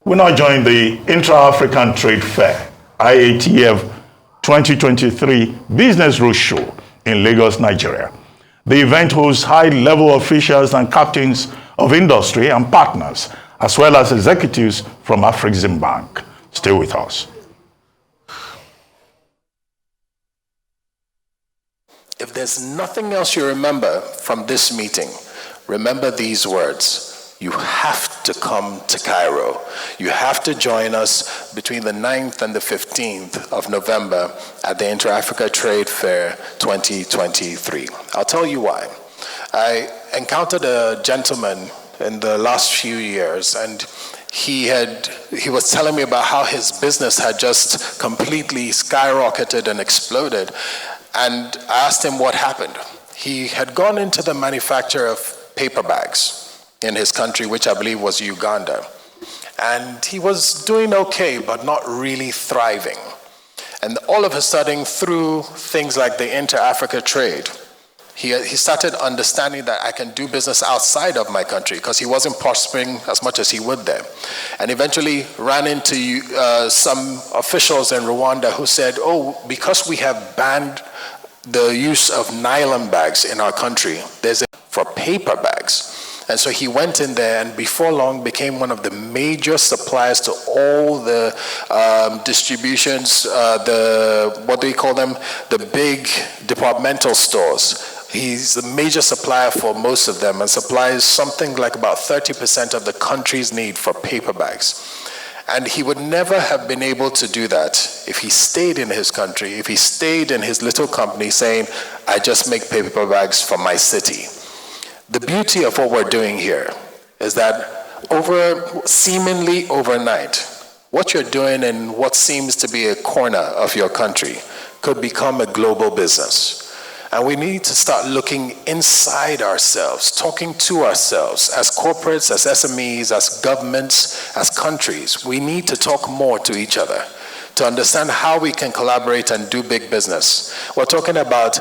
We now join the Intra-African Trade Fair, Iatf 2023 Business Roadshow in Lagos, Nigeria. The event hosts high-level officials and captains of industry and partners, as well as executives from Afreximbank. Stay with us. If there's nothing else you remember from this meeting, remember these words. You have to come to Cairo. You have to join us between the 9th and the 15th of November at the Intra-Africa Trade Fair 2023. I'll tell you why. I encountered a gentleman in the last few years, and he was telling me about how his business had just completely skyrocketed and exploded. And I asked him what happened. He had gone into the manufacture of paper bags in his country, which I believe was Uganda. And he was doing okay, but not really thriving. And all of a sudden, through things like the Intra-Africa trade, he started understanding that I can do business outside of my country, because he wasn't prospering as much as he would there. And eventually ran into some officials in Rwanda who said, oh, because we have banned the use of nylon bags in our country, there's for paper bags. And so he went in there and before long became one of the major suppliers to all the distributions, what do you call them? The big departmental stores. He's the major supplier for most of them and supplies something like about 30% of the country's need for paper bags. And he would never have been able to do that if he stayed in his country, if he stayed in his little company saying, I just make paper bags for my city. The beauty of what we're doing here is that seemingly overnight, what you're doing in what seems to be a corner of your country could become a global business. And we need to start looking inside ourselves, talking to ourselves as corporates, as SMEs, as governments, as countries. We need to talk more to each other to understand how we can collaborate and do big business. We're talking about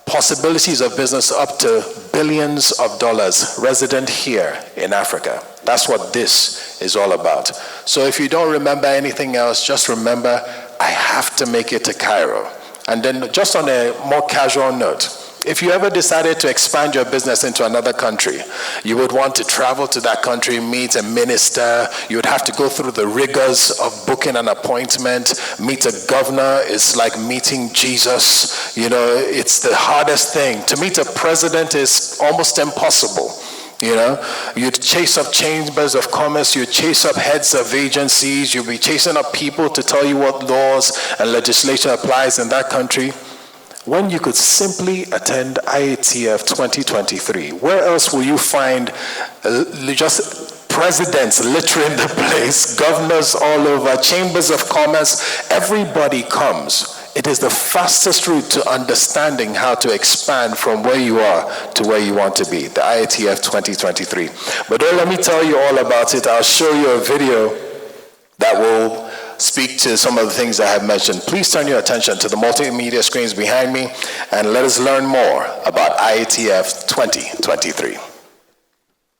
possibilities of business up to billions of dollars resident here in Africa. That's what this is all about. So if you don't remember anything else, just remember, I have to make it to Cairo. And then just on a more casual note, if you ever decided to expand your business into another country, you would want to travel to that country, meet a minister, you would have to go through the rigors of booking an appointment, meet a governor, it's like meeting Jesus. You know, it's the hardest thing. To meet a president is almost impossible. You know, you'd chase up chambers of commerce, you'd chase up heads of agencies, you'd be chasing up people to tell you what laws and legislation applies in that country. When you could simply attend Iatf 2023, where else will you find just presidents littering the place, governors all over, chambers of commerce, everybody comes. It is the fastest route to understanding how to expand from where you are to where you want to be, the Iatf 2023. But don't let me tell you all about it. I'll show you a video that will speak to some of the things I have mentioned. Please turn your attention to the multimedia screens behind me and let us learn more about Iatf 2023.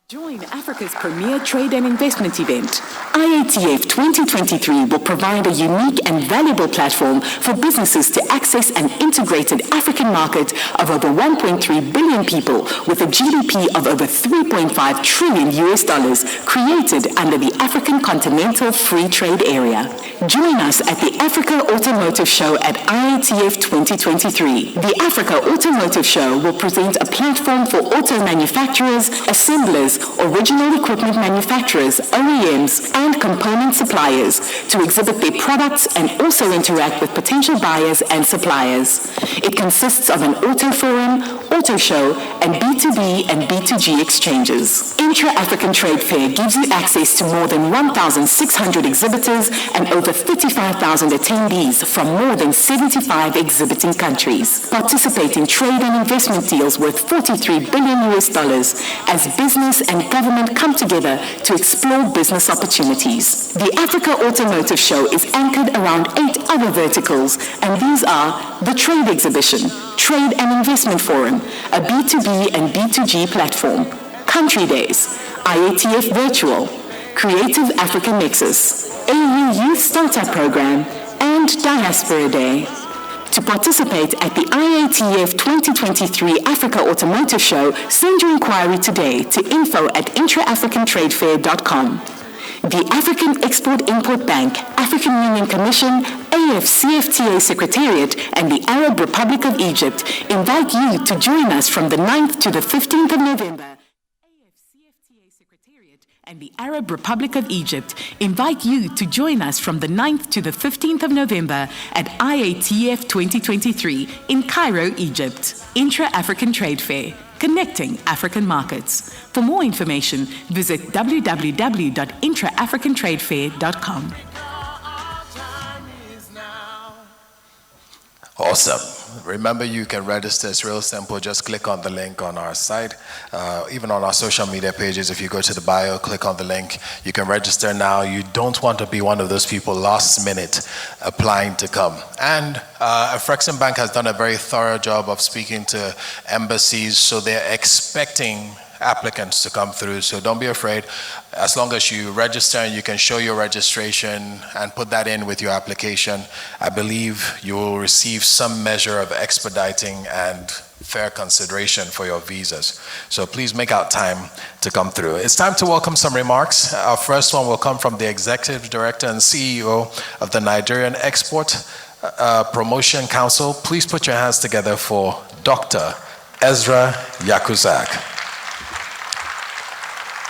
Join Africa's premier trade and investment event. Iatf 2023 will provide a unique and valuable platform for businesses to access an integrated African market of over 1.3 billion people with a GDP of over $3.5 trillion created under the African Continental Free Trade Area. Join us at the Africa Automotive Show at Iatf 2023. The Africa Automotive Show will present a platform for auto manufacturers, assemblers, original equipment manufacturers, OEMs, and component suppliers to exhibit their products and also interact with potential buyers and suppliers. It consists of an auto forum, auto show, and B2B and B2G exchanges. Intra-African Trade Fair gives you access to more than 1,600 exhibitors and over 35,000 attendees from more than 75 exhibiting countries. Participate in trade and investment deals worth $43 billion as business and government come together to explore business opportunities. The Africa Automotive Show is anchored around 8 other verticals, and these are the Trade Exhibition, Trade and Investment Forum, a B2B and B2G platform, Country Days, Iatf Virtual, Creative Africa Nexus, AU Youth Startup Program, and Diaspora Day. To participate at the IATF 2023 Africa Automotive Show, send your inquiry today to info@intraafricantradefair.com. The African Export-Import Bank, African Union Commission, AfCFTA Secretariat, and the Arab Republic of Egypt invite you to join us from the 9th to the 15th of November. AfCFTA Secretariat and the Arab Republic of Egypt invite you to join us from the 9th to the 15th of November at IATF 2023 in Cairo, Egypt. Intra-African Trade Fair, connecting African markets. For more information, visit www.intraafricantradefair.com. Awesome. Remember, you can register. It's real simple. Just click on the link on our site. Even on our social media pages, if you go to the bio, click on the link. You can register now. You don't want to be one of those people last minute applying to come. And Afreximbank has done a very thorough job of speaking to embassies, so they're expecting applicants to come through. So don't be afraid. As long as you register and you can show your registration and put that in with your application, I believe you will receive some measure of expediting and fair consideration for your visas. So please make out time to come through. It's time to welcome some remarks. Our first one will come from the Executive Director and CEO of the Nigerian Export Promotion Council. Please put your hands together for Dr. Ezra Yakuzak.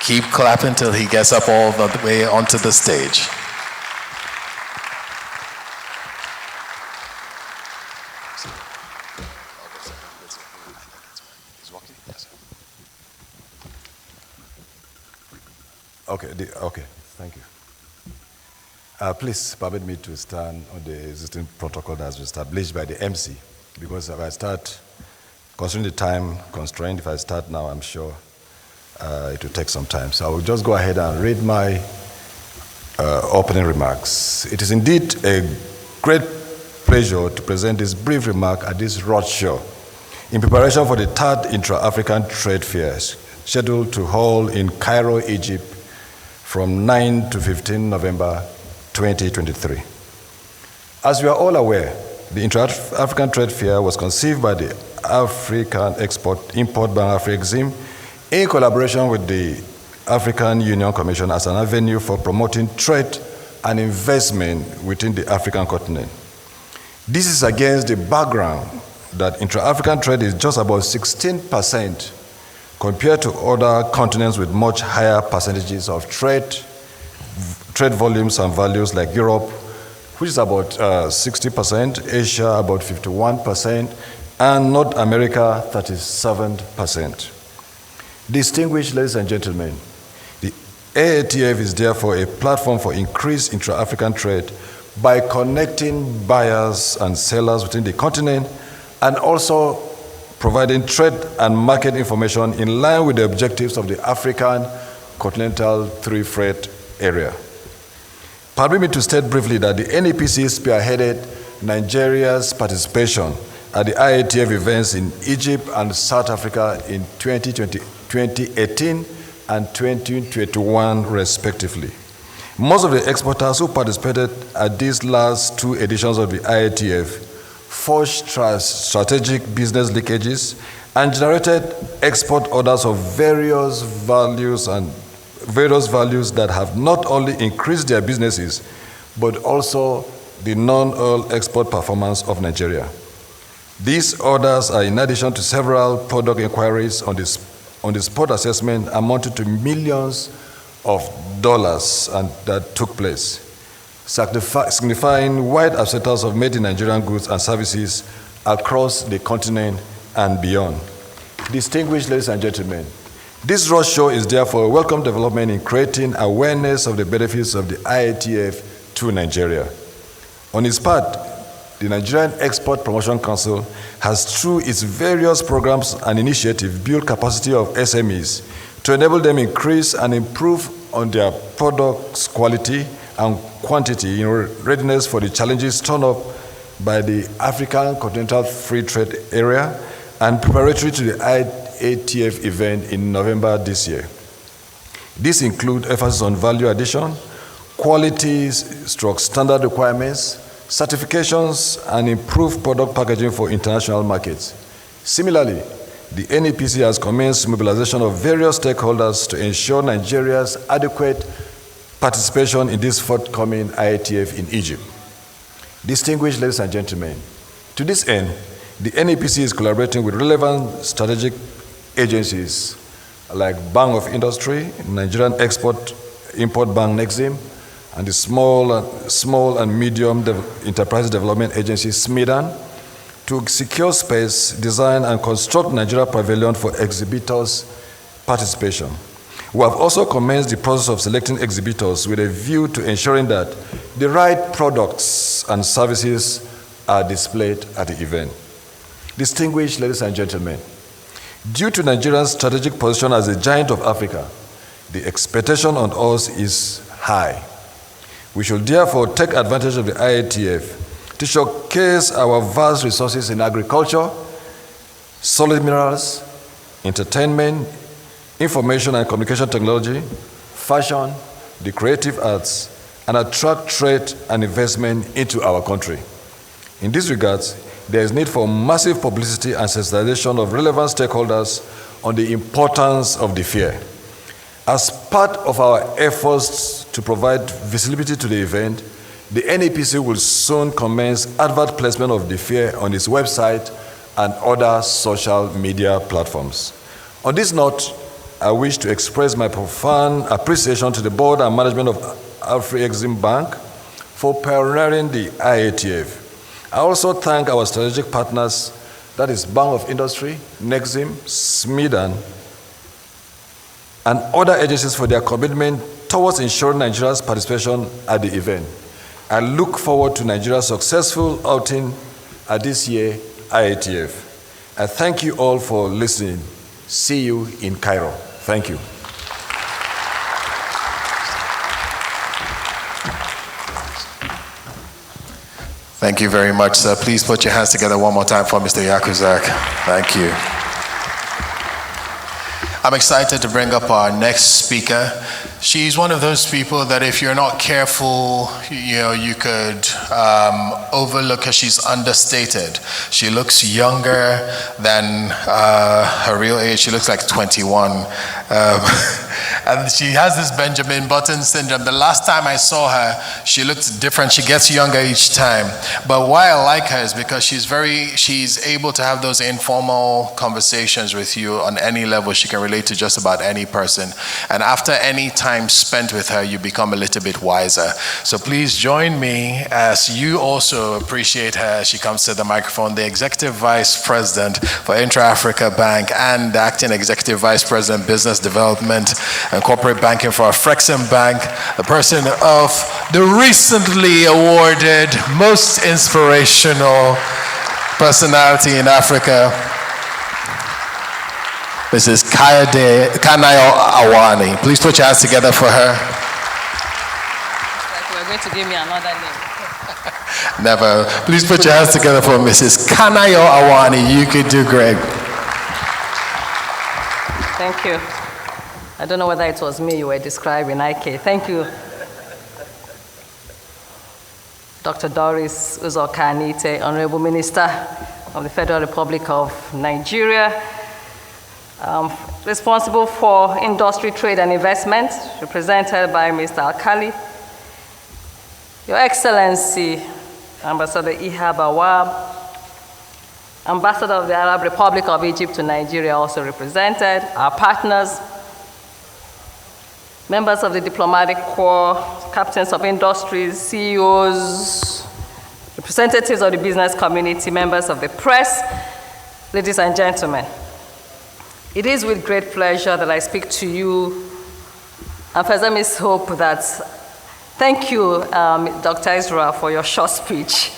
Keep clapping till he gets up all the way onto the stage. Okay, thank you. Please permit me to stand on the existing protocol that was established by the MC, because if I start, considering the time constraint, if I start now, I'm sure it will take some time. So I will just go ahead and read my opening remarks. It is indeed a great pleasure to present this brief remark at this Roadshow in preparation for the third Intra-African Trade Fair scheduled to hold in Cairo, Egypt from 9 to 15 November 2023. As we are all aware, the Intra-African Trade Fair was conceived by the African Export-Import Bank, Afrexim, in collaboration with the African Union Commission as an avenue for promoting trade and investment within the African continent. This is against the background that intra-African trade is just about 16% compared to other continents with much higher percentages of trade volumes and values like Europe, which is about 60%, Asia about 51%, and North America 37%. Distinguished ladies and gentlemen, the AATF is therefore a platform for increased intra-African trade by connecting buyers and sellers within the continent and also providing trade and market information in line with the objectives of the African Continental Free Trade Area. Permit me to state briefly that the NEPC spearheaded Nigeria's participation at the IATF events in Egypt and South Africa in 2018 and 2021 respectively. Most of the exporters who participated at these last two editions of the IATF forged strategic business linkages and generated export orders of various values that have not only increased their businesses, but also the non-oil export performance of Nigeria. These orders are in addition to several product inquiries on the spot assessment amounted to millions of dollars and that took place, signifying wide acceptance of made in Nigerian goods and services across the continent and beyond. Distinguished ladies and gentlemen, this roadshow is therefore a welcome development in creating awareness of the benefits of the IATF to Nigeria. On its part, the Nigerian Export Promotion Council has, through its various programs and initiatives, built capacity of SMEs to enable them increase and improve on their products' quality and quantity in readiness for the challenges thrown up by the African Continental Free Trade Area and preparatory to the IATF event in November this year. These include emphasis on value addition, quality/standard requirements, certifications, and improved product packaging for international markets. Similarly, the NEPC has commenced mobilization of various stakeholders to ensure Nigeria's adequate participation in this forthcoming IATF in Egypt. Distinguished ladies and gentlemen, to this end, the NEPC is collaborating with relevant strategic agencies like Bank of Industry, Nigerian Export-Import Bank, NEXIM, and the Small and Medium Enterprise Development Agency, SMIDAN, to secure space, design, and construct Nigeria Pavilion for exhibitors' participation. We have also commenced the process of selecting exhibitors with a view to ensuring that the right products and services are displayed at the event. Distinguished ladies and gentlemen, due to Nigeria's strategic position as a giant of Africa, the expectation on us is high. We should therefore take advantage of the IATF to showcase our vast resources in agriculture, solid minerals, entertainment, information and communication technology, fashion, the creative arts, and attract trade and investment into our country. In this regard, there is need for massive publicity and sensitization of relevant stakeholders on the importance of the fair. As part of our efforts to provide visibility to the event, the NEPC will soon commence advert placement of the fair on its website and other social media platforms. On this note, I wish to express my profound appreciation to the board and management of AfReximbank for pioneering the IATF. I also thank our strategic partners, that is Bank of Industry, NEXIM, SMIDAN, and other agencies for their commitment towards ensuring Nigeria's participation at the event. I look forward to Nigeria's successful outing at this year's IATF. I thank you all for listening. See you in Cairo. Thank you. Thank you very much, sir. Please put your hands together one more time for Mr. Yakuzak. Thank you. I'm excited to bring up our next speaker. She's one of those people that if you're not careful, you could overlook her. She's understated. She looks younger than her real age. She looks like 21. And she has this Benjamin Button syndrome. The last time I saw her, she looked different. She gets younger each time. But why I like her is because she's able to have those informal conversations with you on any level. She can relate to just about any person. And after any time spent with her, you become a little bit wiser. So please join me as you also appreciate her. She comes to the microphone, the Executive Vice President for Intra-African Bank and the Acting Executive Vice President, Business Development and Corporate Banking for Afreximbank, the person of the recently awarded Most Inspirational Personality in Africa, Mrs. Kanayo Awani. Please put your hands together for her. Like we're going to give me another name. Never. Please put your hands together for Mrs. Kanayo Awani. You could do great. Thank you. I don't know whether it was me you were describing, IK. Thank you. Dr. Doris Uzokanite, Honorable Minister of the Federal Republic of Nigeria, responsible for industry, trade, and investment, represented by Mr. Alkali. Your Excellency, Ambassador Ihab Awab, Ambassador of the Arab Republic of Egypt to Nigeria, also represented, our partners, members of the diplomatic corps, captains of industries, CEOs, representatives of the business community, members of the press, ladies and gentlemen. It is with great pleasure that I speak to you. And first, let me hope that, thank you, Dr. Israel, for your short speech.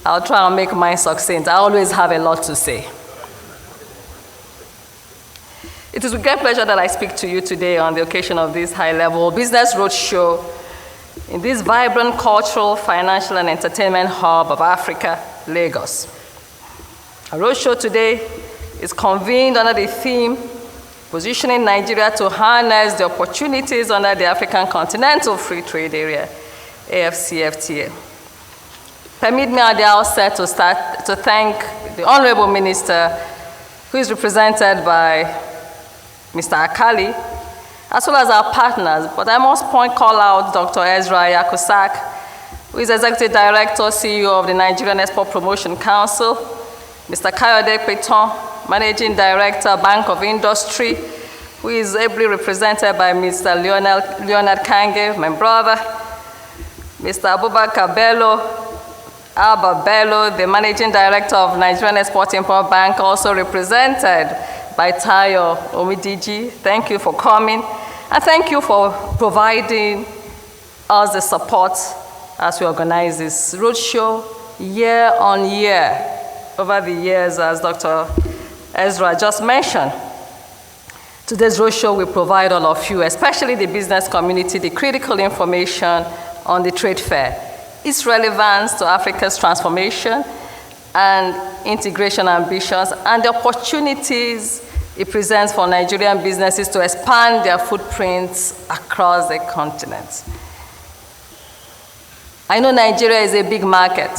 I'll try and make mine succinct. I always have a lot to say. It is with great pleasure that I speak to you today on the occasion of this high-level business roadshow in this vibrant cultural, financial, and entertainment hub of Africa, Lagos. Our roadshow today is convened under the theme, positioning Nigeria to harness the opportunities under the African Continental Free Trade Area, AfCFTA. Permit me at the outset to thank the Honorable Minister, who is represented by Mr. Akali, as well as our partners, but I must call out Dr. Ezra Yakusak, who is Executive Director, CEO of the Nigerian Export Promotion Council, Mr. Kayode Peton, Managing Director, Bank of Industry, who is ably represented by Mr. Leonard Kange, my brother, Mr. Abubakar Bello, Alba Bello, the Managing Director of Nigerian Export-Import Bank, also represented by Tayo Omidiji. Thank you for coming, and thank you for providing us the support as we organize this roadshow year on year over the years, as Dr. Ezra just mentioned. Today's roadshow will provide all of you, especially the business community, the critical information on the trade fair, its relevance to Africa's transformation and integration ambitions, and the opportunities it presents for Nigerian businesses to expand their footprints across the continent. I know Nigeria is a big market,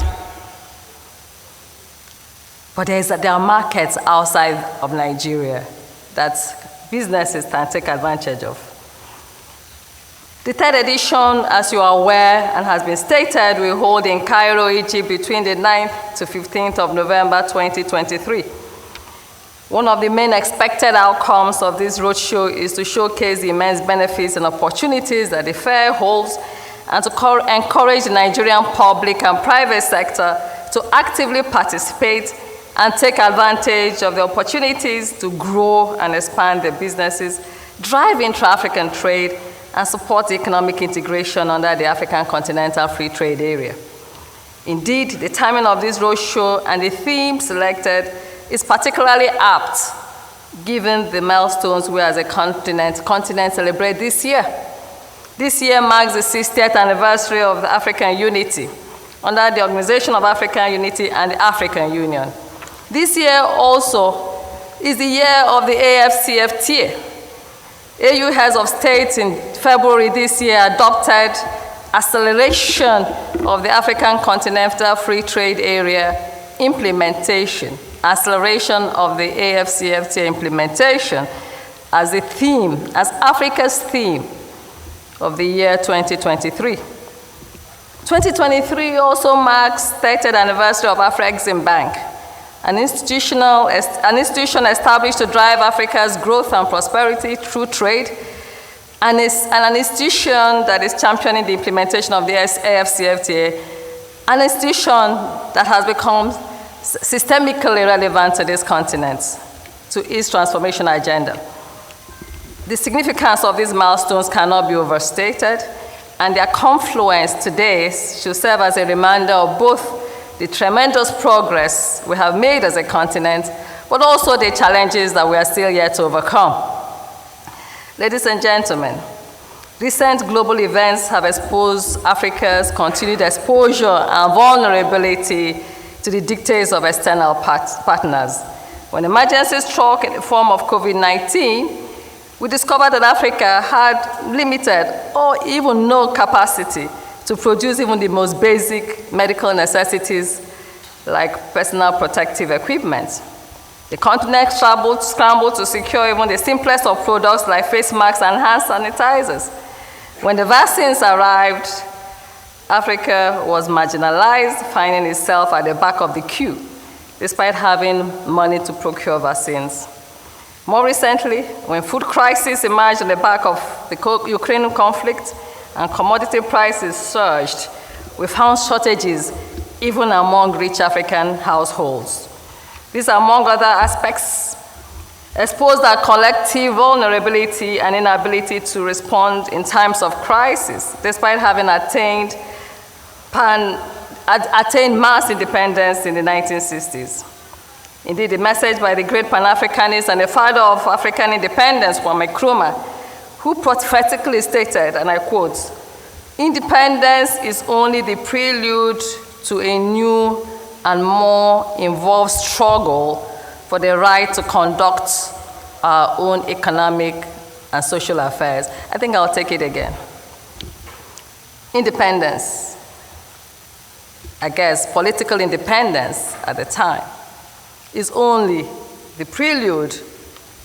but there are markets outside of Nigeria that businesses can take advantage of. The third edition, as you are aware and has been stated, will hold in Cairo, Egypt between the 9th to 15th of November 2023. One of the main expected outcomes of this roadshow is to showcase the immense benefits and opportunities that the fair holds, and to encourage the Nigerian public and private sector to actively participate and take advantage of the opportunities to grow and expand their businesses, drive intra-African trade, and support economic integration under the African Continental Free Trade Area. Indeed, the timing of this roadshow and the theme selected is particularly apt, given the milestones we as a continent celebrate this year. This year marks the 60th anniversary of the African Unity under the Organization of African Unity and the African Union. This year also is the year of the AfCFTA. AU heads of state in February this year adopted acceleration of the African Continental Free Trade Area implementation, acceleration of the AfCFTA implementation as the theme, as Africa's theme of the year 2023. 2023 also marks the 30th anniversary of Afreximbank, an institution established to drive Africa's growth and prosperity through trade, and an institution that is championing the implementation of the AfCFTA, an institution that has become systemically relevant to this continent, to its transformation agenda. The significance of these milestones cannot be overstated, and their confluence today should serve as a reminder of both the tremendous progress we have made as a continent, but also the challenges that we are still yet to overcome. Ladies and gentlemen, recent global events have exposed Africa's continued exposure and vulnerability to the dictates of external partners. When emergencies struck in the form of COVID-19, we discovered that Africa had limited or even no capacity to produce even the most basic medical necessities like personal protective equipment. The continent scrambled to secure even the simplest of products like face masks and hand sanitizers. When the vaccines arrived, Africa was marginalized, finding itself at the back of the queue, despite having money to procure vaccines. More recently, when food crisis emerged on the back of the Ukraine conflict and commodity prices surged, we found shortages even among rich African households. These, among other aspects, exposed our collective vulnerability and inability to respond in times of crisis, despite having attained mass independence in the 1960s. Indeed, the message by the great Pan-Africanist and the father of African independence, Kwame Nkrumah, who prophetically stated, and I quote, "Independence is only the prelude to a new and more involved struggle for the right to conduct our own economic and social affairs. I think I'll take it again. Independence, I guess political independence at the time, is only the prelude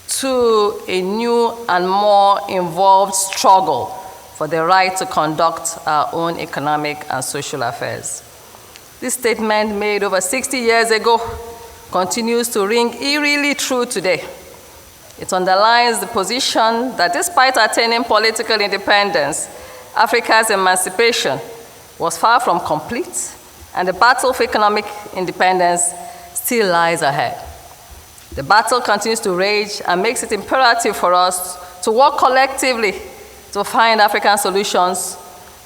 to a new and more involved struggle for the right to conduct our own economic and social affairs. This statement made over 60 years ago continues to ring eerily true today. It underlines the position that despite attaining political independence, Africa's emancipation was far from complete, and the battle for economic independence still lies ahead. The battle continues to rage and makes it imperative for us to work collectively to find African solutions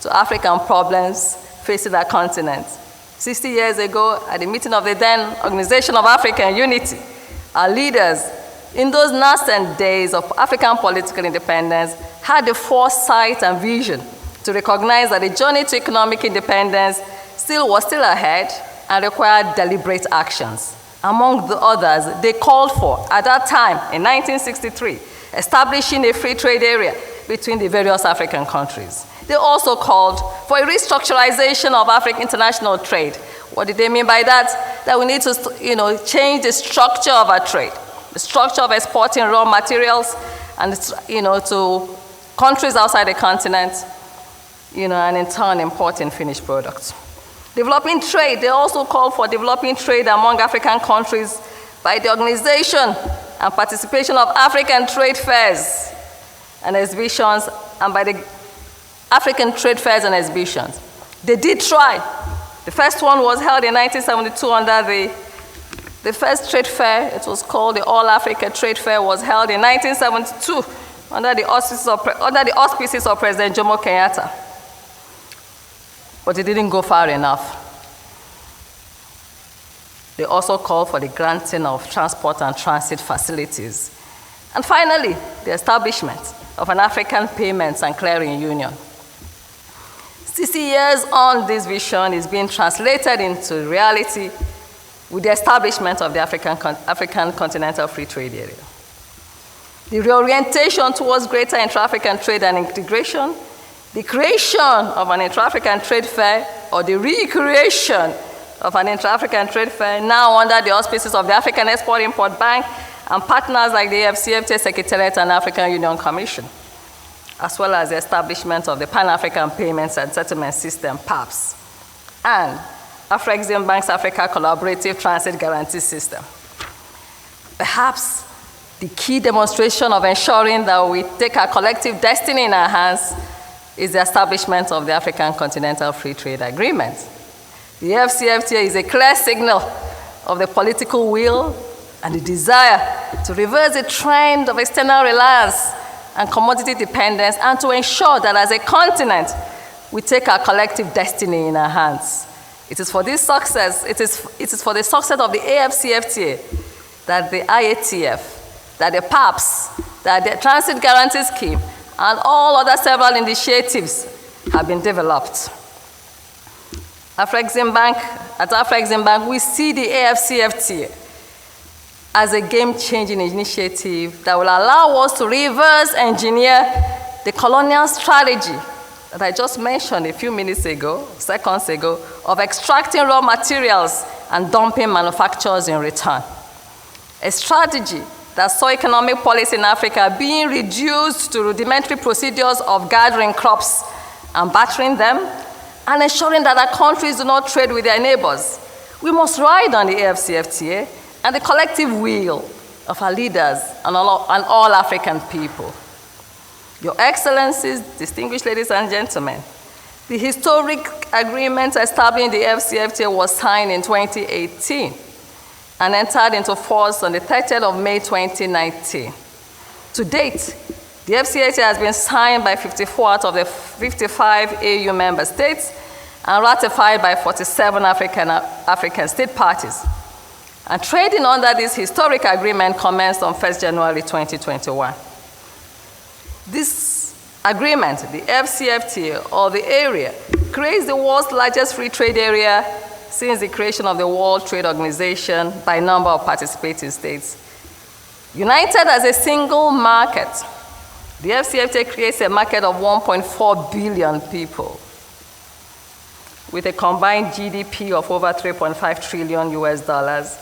to African problems facing our continent. 60 years ago, at the meeting of the then Organization of African Unity, our leaders, in those nascent days of African political independence, had the foresight and vision to recognize that the journey to economic independence was still ahead and required deliberate actions. Among the others, they called for, at that time, in 1963, establishing a free trade area between the various African countries. They also called for a restructuralization of African international trade. What did they mean by that? That we need to change the structure of our trade, the structure of exporting raw materials and to countries outside the continent, and in turn importing finished products. Developing trade, they also called for developing trade among African countries by the organization and participation of African trade fairs and exhibitions, and by the African trade fairs and exhibitions. They did try. The first one was held in 1972 under the first trade fair. It was called the All Africa Trade Fair, was held in 1972 under the auspices of President Jomo Kenyatta. But it didn't go far enough. They also called for the granting of transport and transit facilities. And finally, the establishment of an African Payments and Clearing Union. 60 years on, this vision is being translated into reality with the establishment of the African Continental Free Trade Area. The reorientation towards greater intra-African trade and integration, the creation of an intra-African trade fair, or the recreation of an intra-African trade fair, now under the auspices of the African Export-Import Bank and partners like the AfCFTA Secretariat and African Union Commission, as well as the establishment of the Pan-African Payments and Settlement System, PAPS, and Afreximbank's Africa Collaborative Transit Guarantee System. Perhaps the key demonstration of ensuring that we take our collective destiny in our hands is the establishment of the African Continental Free Trade Agreement. The AfCFTA is a clear signal of the political will and the desire to reverse the trend of external reliance and commodity dependence, and to ensure that as a continent, we take our collective destiny in our hands. It is for this success, it is for the success of the AfCFTA that the Iatf, that the PAPS, that the Transit Guarantee Scheme, and all other several initiatives have been developed. At AfreximBank, we see the AfCFTA as a game-changing initiative that will allow us to reverse engineer the colonial strategy that I just mentioned a few seconds ago, of extracting raw materials and dumping manufacturers in return. A strategy that saw economic policy in Africa being reduced to rudimentary procedures of gathering crops and battering them, and ensuring that our countries do not trade with their neighbors. We must ride on the AfCFTA and the collective will of our leaders and all African people. Your Excellencies, distinguished ladies and gentlemen, the historic agreement establishing the AfCFTA was signed in 2018 and entered into force on the 30th of May 2019. To date, the AfCFTA has been signed by 54 out of the 55 AU member states and ratified by 47 African state parties. And trading under this historic agreement commenced on 1st January 2021. This agreement, the AfCFTA, or the area, creates the world's largest free trade area since the creation of the World Trade Organization by number of participating states. United as a single market, the AfCFTA creates a market of 1.4 billion people with a combined GDP of over 3.5 trillion US dollars.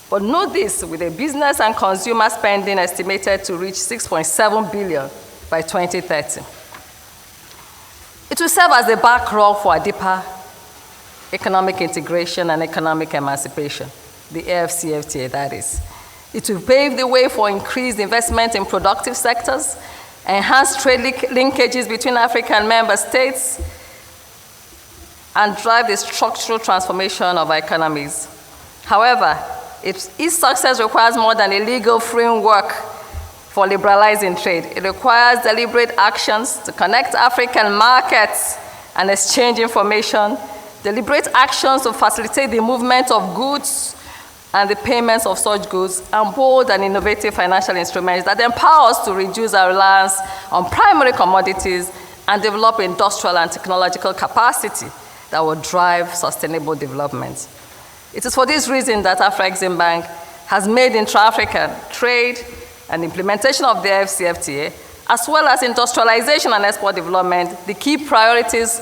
But note this, with a business and consumer spending estimated to reach 6.7 billion by 2030. It will serve as the backdrop for a deeper economic integration and economic emancipation, the AfCFTA, that is. It will pave the way for increased investment in productive sectors, enhance trade linkages between African member states, and drive the structural transformation of our economies. However, its success requires more than a legal framework for liberalizing trade. It requires deliberate actions to connect African markets and exchange information, deliberate actions to facilitate the movement of goods and the payments of such goods, and bold and innovative financial instruments that empower us to reduce our reliance on primary commodities and develop industrial and technological capacity that will drive sustainable development. It is for this reason that Afreximbank has made intra-African trade and implementation of the AfCFTA, as well as industrialization and export development, the key priorities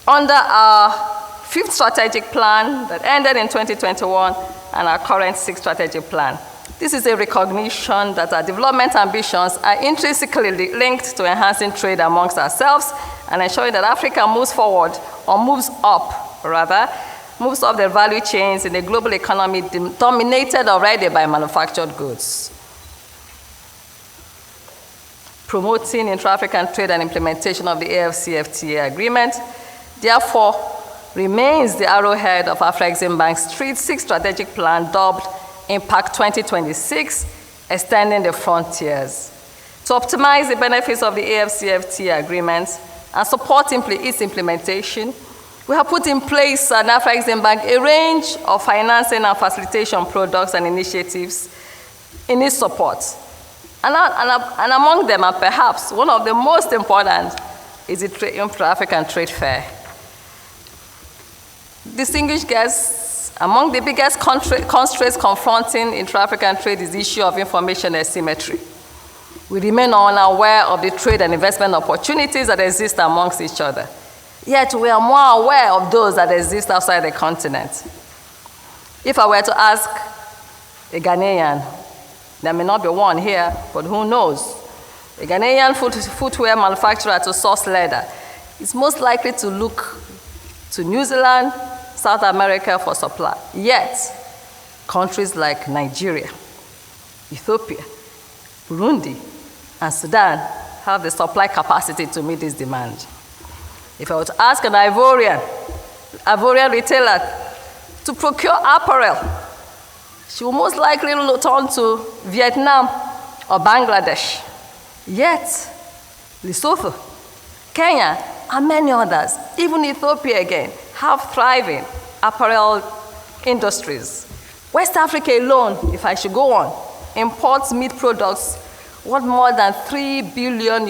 under our 5th strategic plan that ended in 2021 and our current 6th strategic plan. This is a recognition that our development ambitions are intrinsically linked to enhancing trade amongst ourselves and ensuring that Africa moves forward, or moves up, rather, moves up the value chains in a global economy dominated already by manufactured goods. Promoting intra-African trade and implementation of the AfCFTA agreement, therefore, remains the arrowhead of Afreximbank's 6th strategic plan dubbed Impact 2026, extending the frontiers. To optimize the benefits of the AfCFTA agreement and support its implementation, we have put in place at Afreximbank a range of financing and facilitation products and initiatives in its support. And among them, and perhaps one of the most important, is the Intra-African Trade Fair. Distinguished guests, among the biggest constraints confronting intra-African trade is the issue of information asymmetry. We remain unaware of the trade and investment opportunities that exist amongst each other. Yet we are more aware of those that exist outside the continent. If I were to ask a Ghanaian, there may not be one here, but who knows? A Ghanaian footwear manufacturer to source leather is most likely to look to New Zealand, South America for supply. Yet, countries like Nigeria, Ethiopia, Burundi, and Sudan have the supply capacity to meet this demand. If I were to ask an Ivorian retailer to procure apparel, she will most likely turn to Vietnam or Bangladesh. Yet, Lesotho, Kenya, and many others, even Ethiopia again, have thriving apparel industries. West Africa alone, if I should go on, imports meat products worth more than $3 billion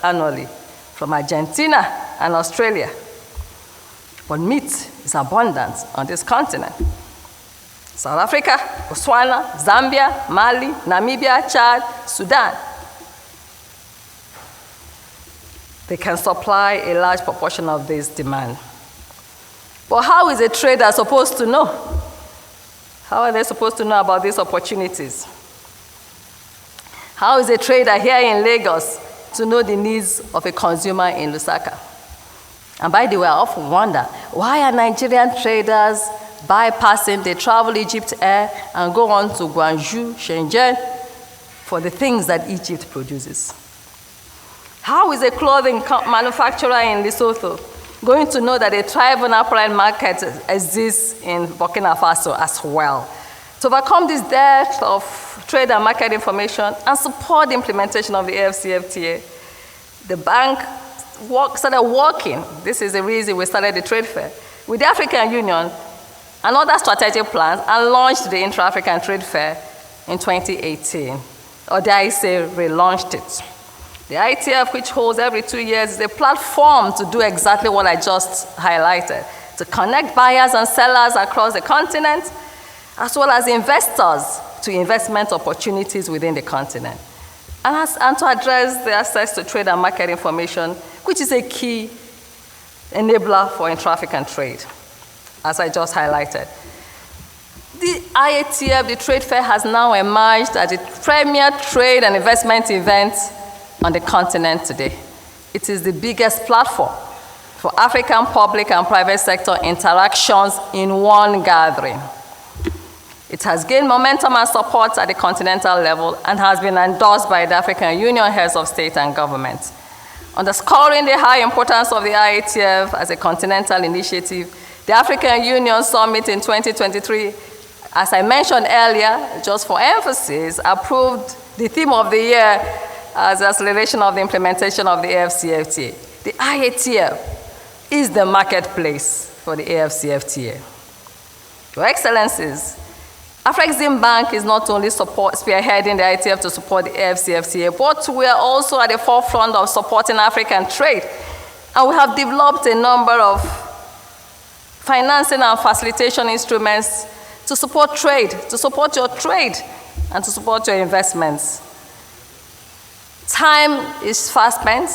annually from Argentina and Australia. But meat is abundant on this continent. South Africa, Botswana, Zambia, Mali, Namibia, Chad, Sudan. They can supply a large proportion of this demand. But how is a trader supposed to know? How are they supposed to know about these opportunities? How is a trader here in Lagos to know the needs of a consumer in Lusaka? And by the way, I often wonder, why are Nigerian traders bypassing the Travel Egypt Air and go on to Guangzhou, Shenzhen for the things that Egypt produces? How is a clothing manufacturer in Lesotho going to know that a thriving apparel market exists in Burkina Faso as well? To overcome this dearth of trade and market information and support the implementation of the AfCFTA, the bank started working, this is the reason we started the trade fair, with the African Union and other strategic plans, and launched the Intra-African Trade Fair in 2018. Or dare I say, relaunched it. The Iatf, which holds every 2 years, is a platform to do exactly what I just highlighted, to connect buyers and sellers across the continent, as well as investors to investment opportunities within the continent. And to address the access to trade and market information, which is a key enabler for intra-African trade, as I just highlighted. The IATF, the trade fair, has now emerged as the premier trade and investment event on the continent today. It is the biggest platform for African public and private sector interactions in one gathering. It has gained momentum and support at the continental level and has been endorsed by the African Union heads of state and government. Underscoring the high importance of the IATF as a continental initiative, the African Union Summit in 2023, as I mentioned earlier, just for emphasis, approved the theme of the year as the acceleration of the implementation of the AfCFTA. The IATF is the marketplace for the AfCFTA. Your Excellencies, Afreximbank is not only spearheading the IATF to support the AfCFTA, but we are also at the forefront of supporting African trade. And we have developed a number of financing and facilitation instruments to support trade, to support your trade, and to support your investments. Time is fast spent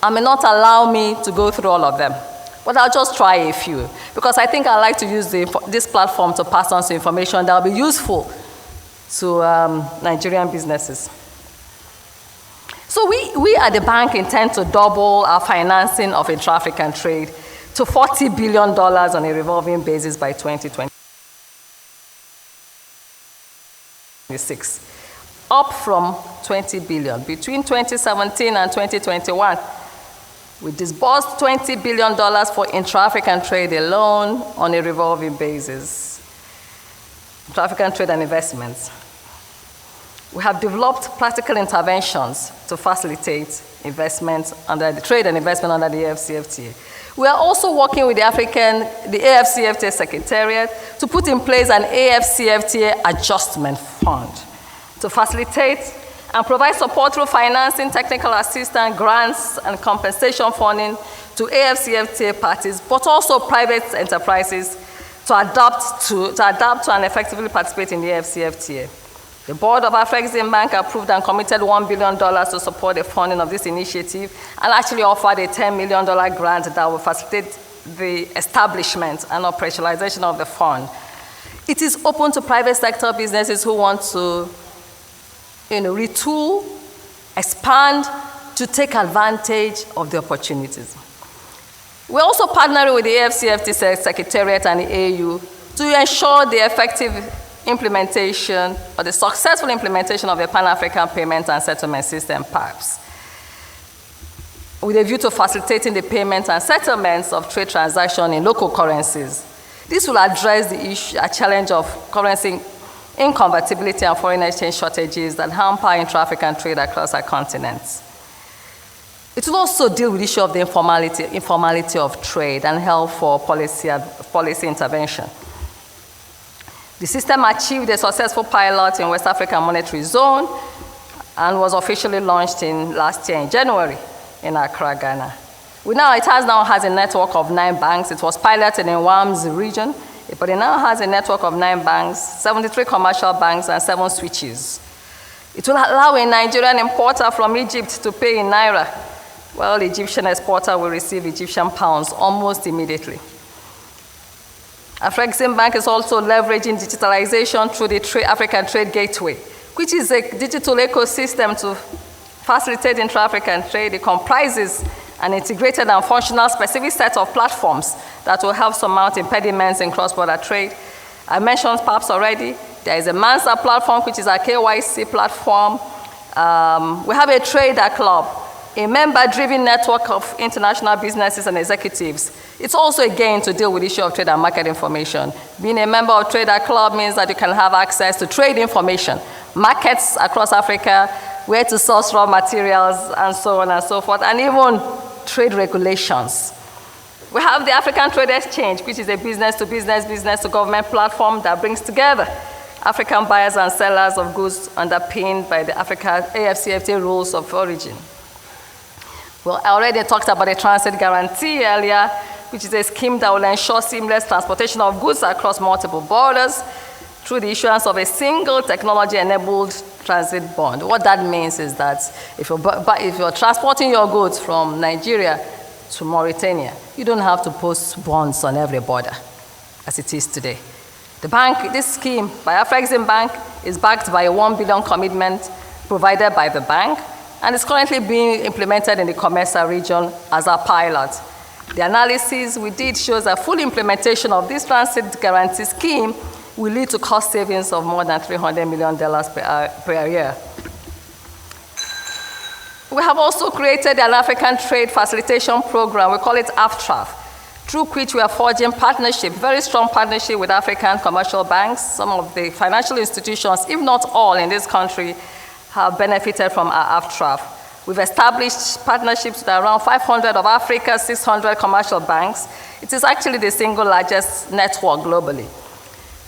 and may not allow me to go through all of them. But I'll just try a few, because I think I'd like to use this platform to pass on some information that will be useful to Nigerian businesses. So we at the bank intend to double our financing of intra-African trade to $40 billion on a revolving basis by 2026, up from $20 billion. Between 2017 and 2021, we disbursed $20 billion for intra-African trade alone on a revolving basis. Intra-African trade and investments. We have developed practical interventions to facilitate investment under the trade and investment under the AfCFTA. We are also working with the AfCFTA Secretariat to put in place an AfCFTA adjustment fund to facilitate and provide support through financing, technical assistance, grants, and compensation funding to AfCFTA parties, but also private enterprises to adapt to and effectively participate in the AfCFTA. The board of Afreximbank approved and committed $1 billion to support the funding of this initiative and actually offered a $10 million grant that will facilitate the establishment and operationalization of the fund. It is open to private sector businesses who want to retool, expand, to take advantage of the opportunities. We're also partnering with the AfCFTA Secretariat and the AU to ensure the effective implementation or the successful implementation of the Pan-African Payment and Settlement System, PAPS, with a view to facilitating the payments and settlements of trade transactions in local currencies. This will address a challenge of currency inconvertibility and foreign exchange shortages that hamper intra-African trade across our continents. It will also deal with the issue of the informality of trade and help for policy intervention. The system achieved a successful pilot in West African Monetary Zone and was officially launched last year in January in Accra, Ghana. It now has a network of 9 banks. It was piloted in WAM's region, but it now has a network of 9 banks, 73 commercial banks, and 7 switches. It will allow a Nigerian importer from Egypt to pay in Naira, while the Egyptian exporter will receive Egyptian pounds almost immediately. Afreximbank is also leveraging digitalization through the African Trade Gateway, which is a digital ecosystem to facilitate intra-African trade. It comprises an integrated and functional specific set of platforms that will help surmount impediments in cross-border trade. I mentioned PAPS already. There is a Mansa platform, which is our KYC platform. We have a trader club, a member-driven network of international businesses and executives. It's also, again, to deal with the issue of trade and market information. Being a member of Trader Club means that you can have access to trade information, markets across Africa, where to source raw materials, and so on and so forth, and even trade regulations. We have the African Trade Exchange, which is a business-to-business, business-to-government platform that brings together African buyers and sellers of goods underpinned by the AfCFTA rules of origin. Well, I already talked about the transit guarantee earlier, which is a scheme that will ensure seamless transportation of goods across multiple borders. through the issuance of a single technology-enabled transit bond. What that means is that if you're transporting your goods from Nigeria to Mauritania, you don't have to post bonds on every border, as it is today. The bank, this scheme by Afreximbank is backed by a $1 billion commitment provided by the bank, and is currently being implemented in the Comesa region as a pilot. The analysis we did shows that full implementation of this transit guarantee scheme will lead to cost savings of more than $300 million per year. We have also created an African trade facilitation program. We call it AfTraf, through which we are forging partnership, very strong partnership with African commercial banks. Some of the financial institutions, if not all in this country, have benefited from our AfTraf. We've established partnerships with around 500 of Africa's 600 commercial banks. It is actually the single largest network globally.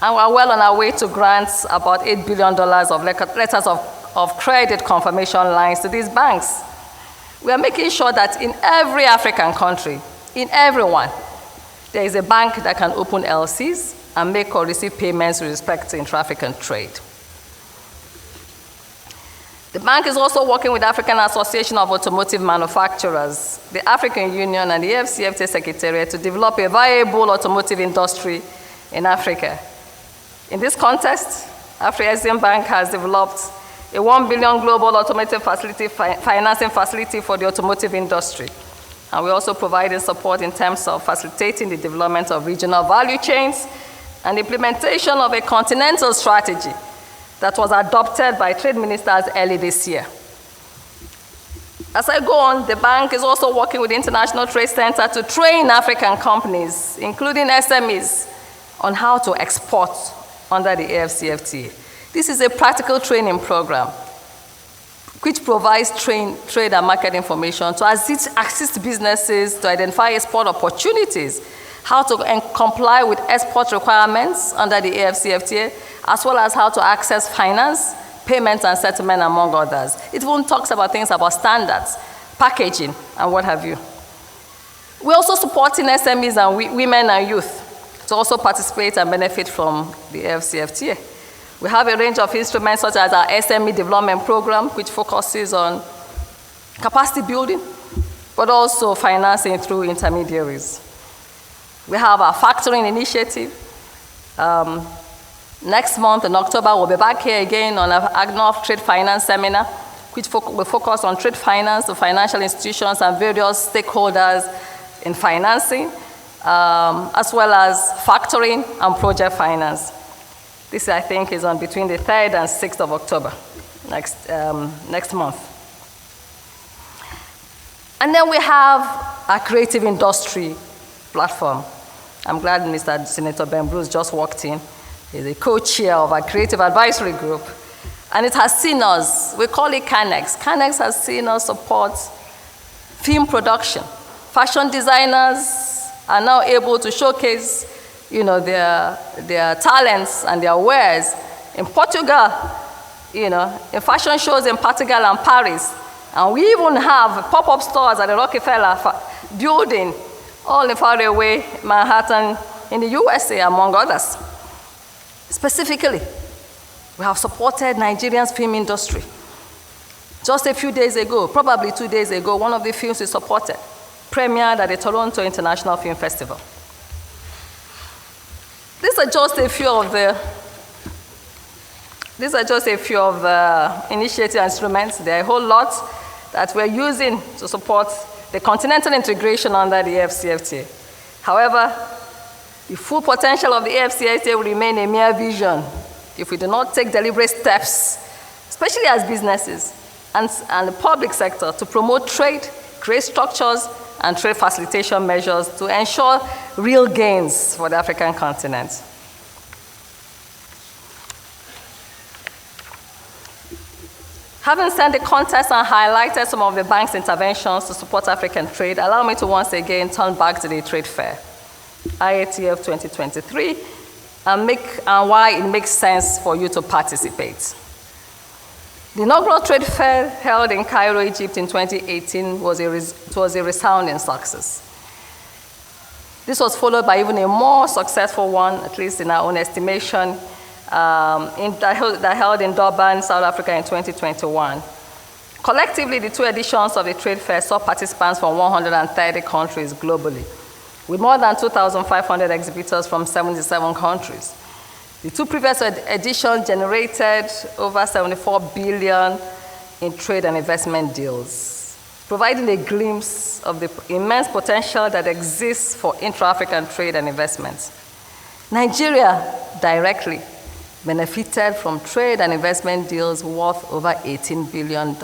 And we're well on our way to grant about $8 billion of letters of credit confirmation lines to these banks. We are making sure that in every African country, in everyone, there is a bank that can open LCs and make or receive payments with respect to intra-African trade. The bank is also working with the African Association of Automotive Manufacturers, the African Union, and the AfCFTA Secretariat to develop a viable automotive industry in Africa. In this context, Afreximbank has developed a $1 billion global automotive financing facility for the automotive industry. And we're also providing support in terms of facilitating the development of regional value chains and implementation of a continental strategy that was adopted by trade ministers early this year. As I go on, the bank is also working with the International Trade Center to train African companies, including SMEs, on how to export under the AfCFTA. This is a practical training program which provides trade and market information to assist businesses to identify export opportunities, how to comply with export requirements under the AfCFTA, as well as how to access finance, payments, and settlement, among others. It even talks about things about standards, packaging, and what have you. We're also supporting SMEs and women and youth to also participate and benefit from the AfCFTA. We have a range of instruments such as our SME development program, which focuses on capacity building, but also financing through intermediaries. We have our factoring initiative. Next month in October, we'll be back here again on our annual trade finance seminar, which will focus on trade finance, the financial institutions, and various stakeholders in financing, as well as factoring and project finance. This, I think, is on between the 3rd and 6th of October, next month. And then we have our creative industry platform. I'm glad Mr. Senator Ben Bruce just walked in. He's the co-chair of our creative advisory group. And it has seen us, we call it CANEX. CANEX has seen us support film production. Fashion designers are now able to showcase their talents and their wares in Portugal, in fashion shows in Portugal and Paris. And we even have pop-up stores at the Rockefeller building, all in far away Manhattan in the USA, among others. Specifically, we have supported Nigeria's film industry. Just a few days ago, probably 2 days ago, one of the films we supported premiered at the Toronto International Film Festival. These are just a few of the initiative instruments. There are a whole lot that we're using to support the continental integration under the AfCFTA. However, the full potential of the AfCFTA will remain a mere vision if we do not take deliberate steps, especially as businesses and the public sector, to promote trade, create structures, and trade facilitation measures to ensure real gains for the African continent. Having set the context and highlighted some of the bank's interventions to support African trade, allow me to once again turn back to the trade fair, IATF 2023, and why it makes sense for you to participate. The inaugural trade fair held in Cairo, Egypt in 2018 was a resounding success. This was followed by even a more successful one, at least in our own estimation, that held in Durban, South Africa in 2021. Collectively, the two editions of the trade fair saw participants from 130 countries globally, with more than 2,500 exhibitors from 77 countries. The two previous editions generated over 74 billion in trade and investment deals, providing a glimpse of the immense potential that exists for intra-African trade and investments. Nigeria directly benefited from trade and investment deals worth over $18 billion.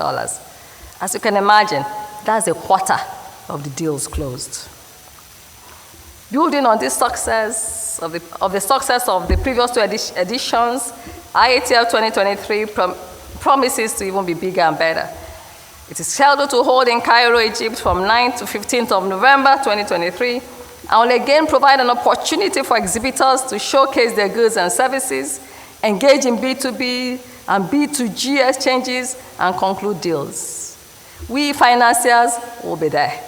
As you can imagine, that's a quarter of the deals closed. Building on this success of the success of the previous two editions, IATF 2023 promises to even be bigger and better. It is scheduled to hold in Cairo, Egypt from 9th to 15th of November 2023, and will again provide an opportunity for exhibitors to showcase their goods and services, engage in B2B and B2G exchanges, and conclude deals. We financiers will be there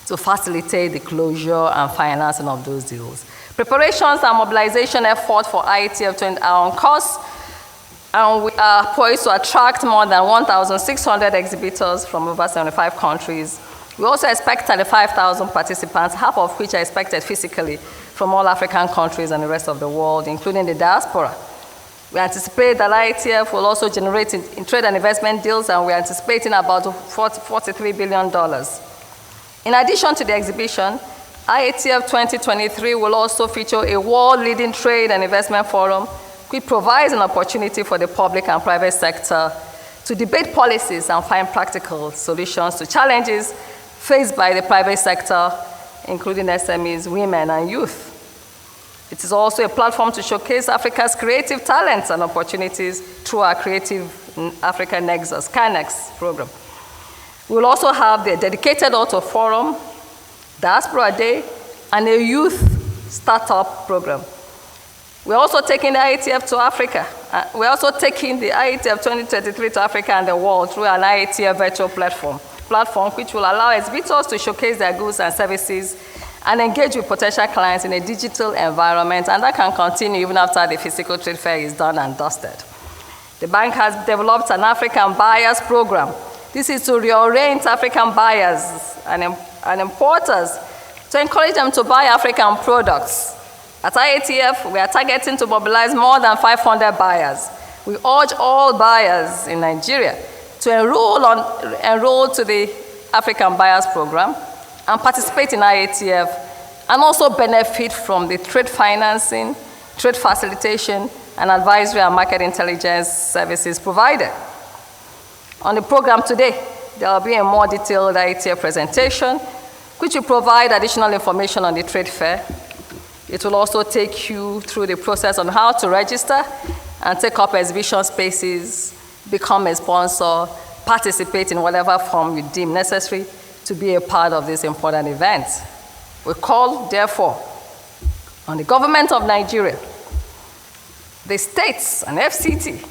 to facilitate the closure and financing of those deals. Preparations and mobilization efforts for IATF 20 are on course, and we are poised to attract more than 1,600 exhibitors from over 75 countries. We also expect 35,000 participants, half of which are expected physically from all African countries and the rest of the world, including the diaspora. We anticipate that IATF will also generate in trade and investment deals, and we're anticipating about $43 billion. In addition to the exhibition, IATF 2023 will also feature a world-leading trade and investment forum, which provides an opportunity for the public and private sector to debate policies and find practical solutions to challenges faced by the private sector, including SMEs, women, and youth. It is also a platform to showcase Africa's creative talents and opportunities through our Creative Africa Nexus, CANEX program. We will also have the dedicated auto forum, Diaspora Day, and a youth startup program. We're also taking the IATF to Africa. We're also taking the IATF 2023 to Africa and the world through an IATF virtual platform which will allow exhibitors to showcase their goods and services and engage with potential clients in a digital environment, and that can continue even after the physical trade fair is done and dusted. The bank has developed an African buyers program. This is to reorient African buyers and importers to encourage them to buy African products. At IATF, we are targeting to mobilize more than 500 buyers. We urge all buyers in Nigeria to enroll to the African Buyers Program and participate in IATF, and also benefit from the trade financing, trade facilitation, and advisory and market intelligence services provided. On the program today, there will be a more detailed IATF presentation, which will provide additional information on the trade fair. It will also take you through the process on how to register and take up exhibition spaces, become a sponsor, participate in whatever form you deem necessary to be a part of this important event. We call, therefore, on the government of Nigeria, the states and FCT,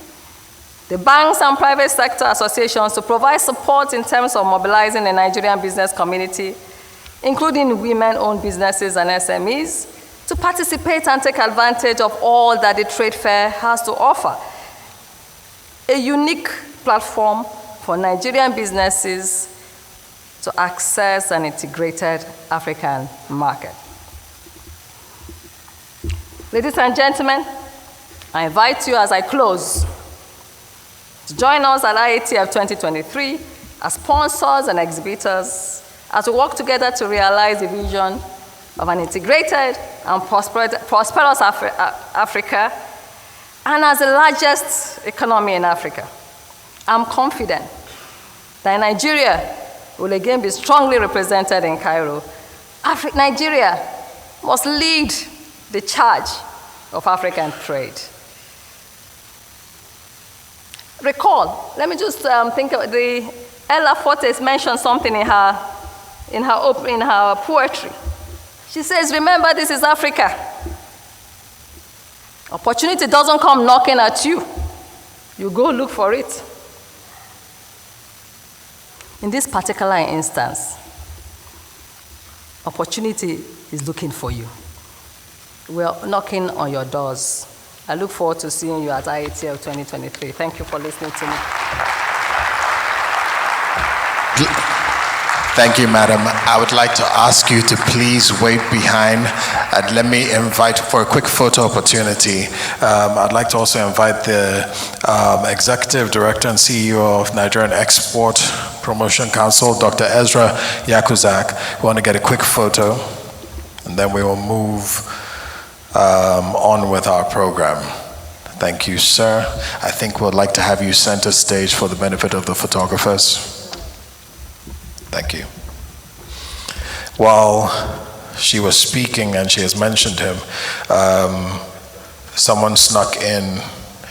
the banks and private sector associations to provide support in terms of mobilizing the Nigerian business community, including women-owned businesses and SMEs, to participate and take advantage of all that the trade fair has to offer. A unique platform for Nigerian businesses to access an integrated African market. Ladies and gentlemen, I invite you as I close to join us at IATF 2023 as sponsors and exhibitors as we work together to realize the vision of an integrated and prosperous Africa, and as the largest economy in Africa. I'm confident that Nigeria will again be strongly represented in Cairo. Nigeria must lead the charge of African trade. Recall, let me just think of the Ella Fortes mentioned something in her poetry. She says, remember, this is Africa. Opportunity doesn't come knocking at you. You go look for it. In this particular instance, opportunity is looking for you. we're knocking on your doors. I look forward to seeing you at IATF 2023. Thank you for listening to me. Thank you, madam. I would like to ask you to please wait behind and let me invite for a quick photo opportunity. I'd like to also invite the Executive Director and CEO of Nigerian Export Promotion Council, Dr. Ezra Yakuzak. We want to get a quick photo, and then we will move on with our program. Thank you, sir. I think we'd like to have you center stage for the benefit of the photographers. Thank you. While she was speaking and she has mentioned him, someone snuck in.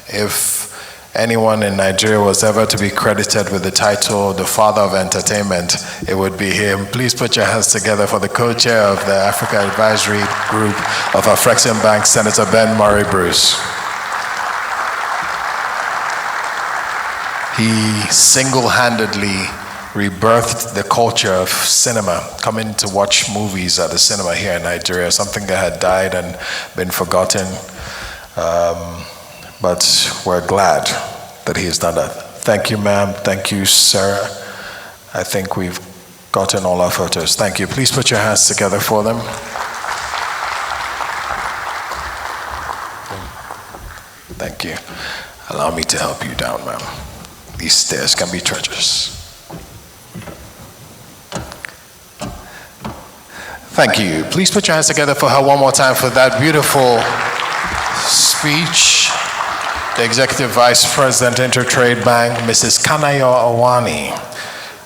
If anyone in Nigeria was ever to be credited with the title, the father of entertainment, it would be him. Please put your hands together for the co-chair of the Africa Advisory Group of Afreximbank, Senator Ben Murray Bruce. He single-handedly rebirthed the culture of cinema, coming to watch movies at the cinema here in Nigeria, something that had died and been forgotten. But we're glad that he has done that. Thank you, ma'am. Thank you, sir. I think we've gotten all our photos. Thank you. Please put your hands together for them. Thank you. Allow me to help you down, ma'am. These stairs can be treacherous. Thank you. Please put your hands together for her one more time for that beautiful speech. The Executive Vice President, Intertrade Bank, Mrs. Kanayo Awani.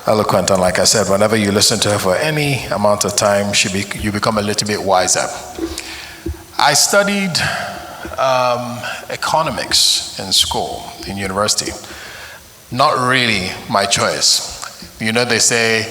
Eloquent, and like I said, whenever you listen to her for any amount of time, you become a little bit wiser. I studied economics in school, in university. Not really my choice. You know, they say,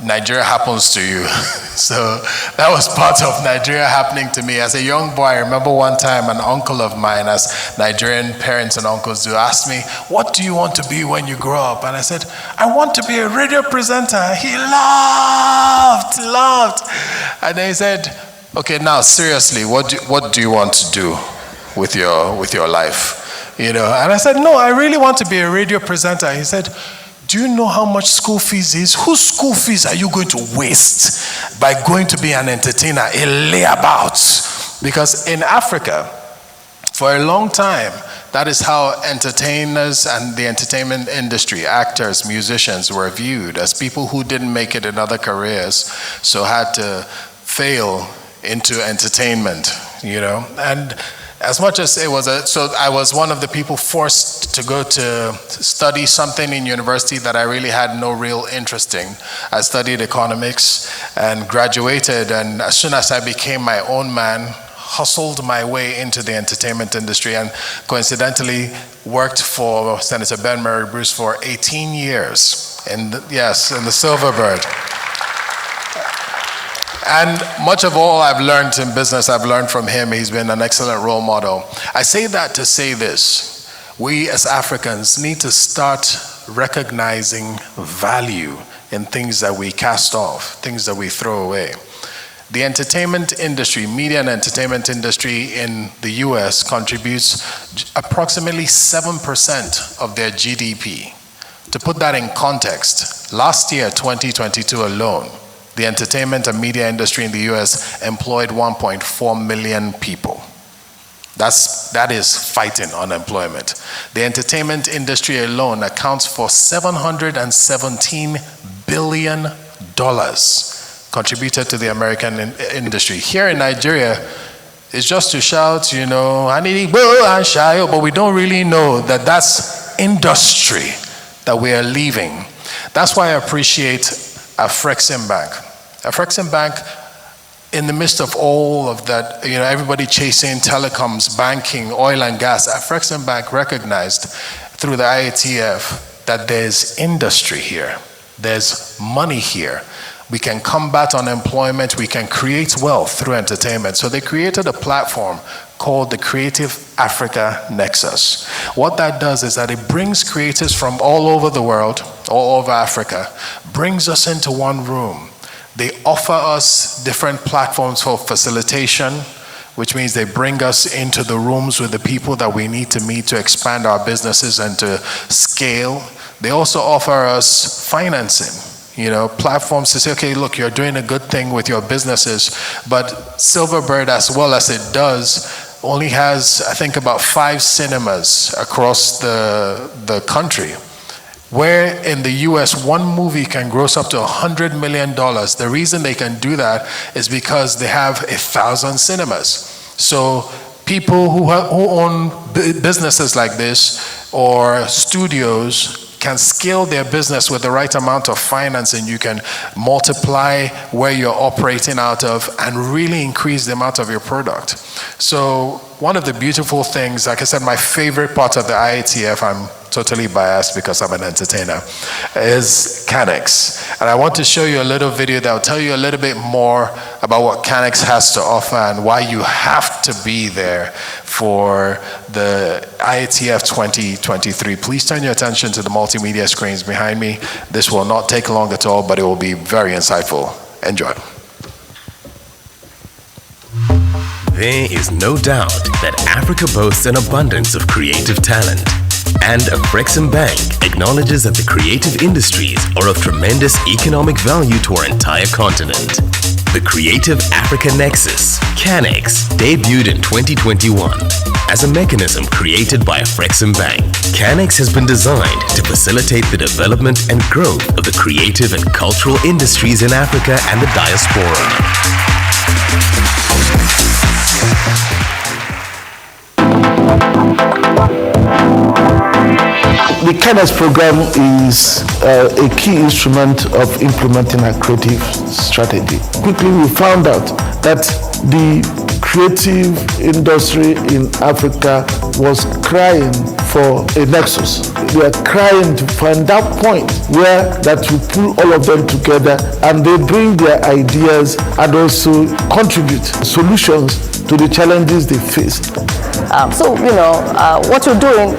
Nigeria happens to you. So that was part of Nigeria happening to me. As a young boy, I remember one time an uncle of mine, as Nigerian parents and uncles do, asked me, what do you want to be when you grow up? And I said, I want to be a radio presenter. He laughed. And then he said, okay, now seriously, what do you want to do with your life? You know, and I said, no, I really want to be a radio presenter. He said, do you know how much school fees is? Whose school fees are you going to waste by going to be an entertainer, a layabout? Because in Africa, for a long time, that is how entertainers and the entertainment industry, actors, musicians, were viewed as people who didn't make it in other careers, so had to fail into entertainment, you know? And as much as it was so I was one of the people forced to go to study something in university that I really had no real interest in. I studied economics and graduated, and as soon as I became my own man, hustled my way into the entertainment industry, and coincidentally worked for Senator Ben Murray Bruce for 18 years in the Silverbird. And much of all I've learned in business, I've learned from him. He's been an excellent role model. I say that to say this. We as Africans need to start recognizing value in things that we cast off, things that we throw away. The entertainment industry, media and entertainment industry in the US contributes approximately 7% of their GDP. To put that in context, last year, 2022 alone, the entertainment and media industry in the US employed 1.4 million people. That is fighting unemployment. The entertainment industry alone accounts for $717 billion contributed to the American industry. Here in Nigeria, it's just to shout, you know, but we don't really know that that's industry that we are leaving. That's why I appreciate Afreximbank. Afreximbank, in the midst of all of that, you know, everybody chasing telecoms, banking, oil and gas, Afreximbank recognized through the Iatf that there's industry here, there's money here. We can combat unemployment, we can create wealth through entertainment. So they created a platform called the Creative Africa Nexus. What that does is that it brings creators from all over the world, all over Africa, brings us into one room. They offer us different platforms for facilitation, which means they bring us into the rooms with the people that we need to meet to expand our businesses and to scale. They also offer us financing. Platforms to say, okay, look, you're doing a good thing with your businesses, but Silverbird, as well as it does, only has, I think, about 5 cinemas across the country. Where in the US, one movie can gross up to $100 million. The reason they can do that is because they have 1,000 cinemas. So people who own businesses like this or studios can scale their business with the right amount of finance, and you can multiply where you're operating out of and really increase the amount of your product. So one of the beautiful things, like I said, my favorite part of the IATF, I'm totally biased because I'm an entertainer, is CANEX. And I want to show you a little video that will tell you a little bit more about what CANEX has to offer and why you have to be there for the IATF 2023. Please turn your attention to the multimedia screens behind me. This will not take long at all, but it will be very insightful. Enjoy. There is no doubt that Africa boasts an abundance of creative talent. And Afreximbank acknowledges that the creative industries are of tremendous economic value to our entire continent. The Creative Africa Nexus, CANEX, debuted in 2021. As a mechanism created by Afreximbank, CANEX has been designed to facilitate the development and growth of the creative and cultural industries in Africa and the diaspora. The CANEX program is a key instrument of implementing our creative strategy. Quickly, we found out that the creative industry in Africa was crying for a nexus. They are crying to find that point where that will pull all of them together, and they bring their ideas and also contribute solutions to the challenges they face. What you're doing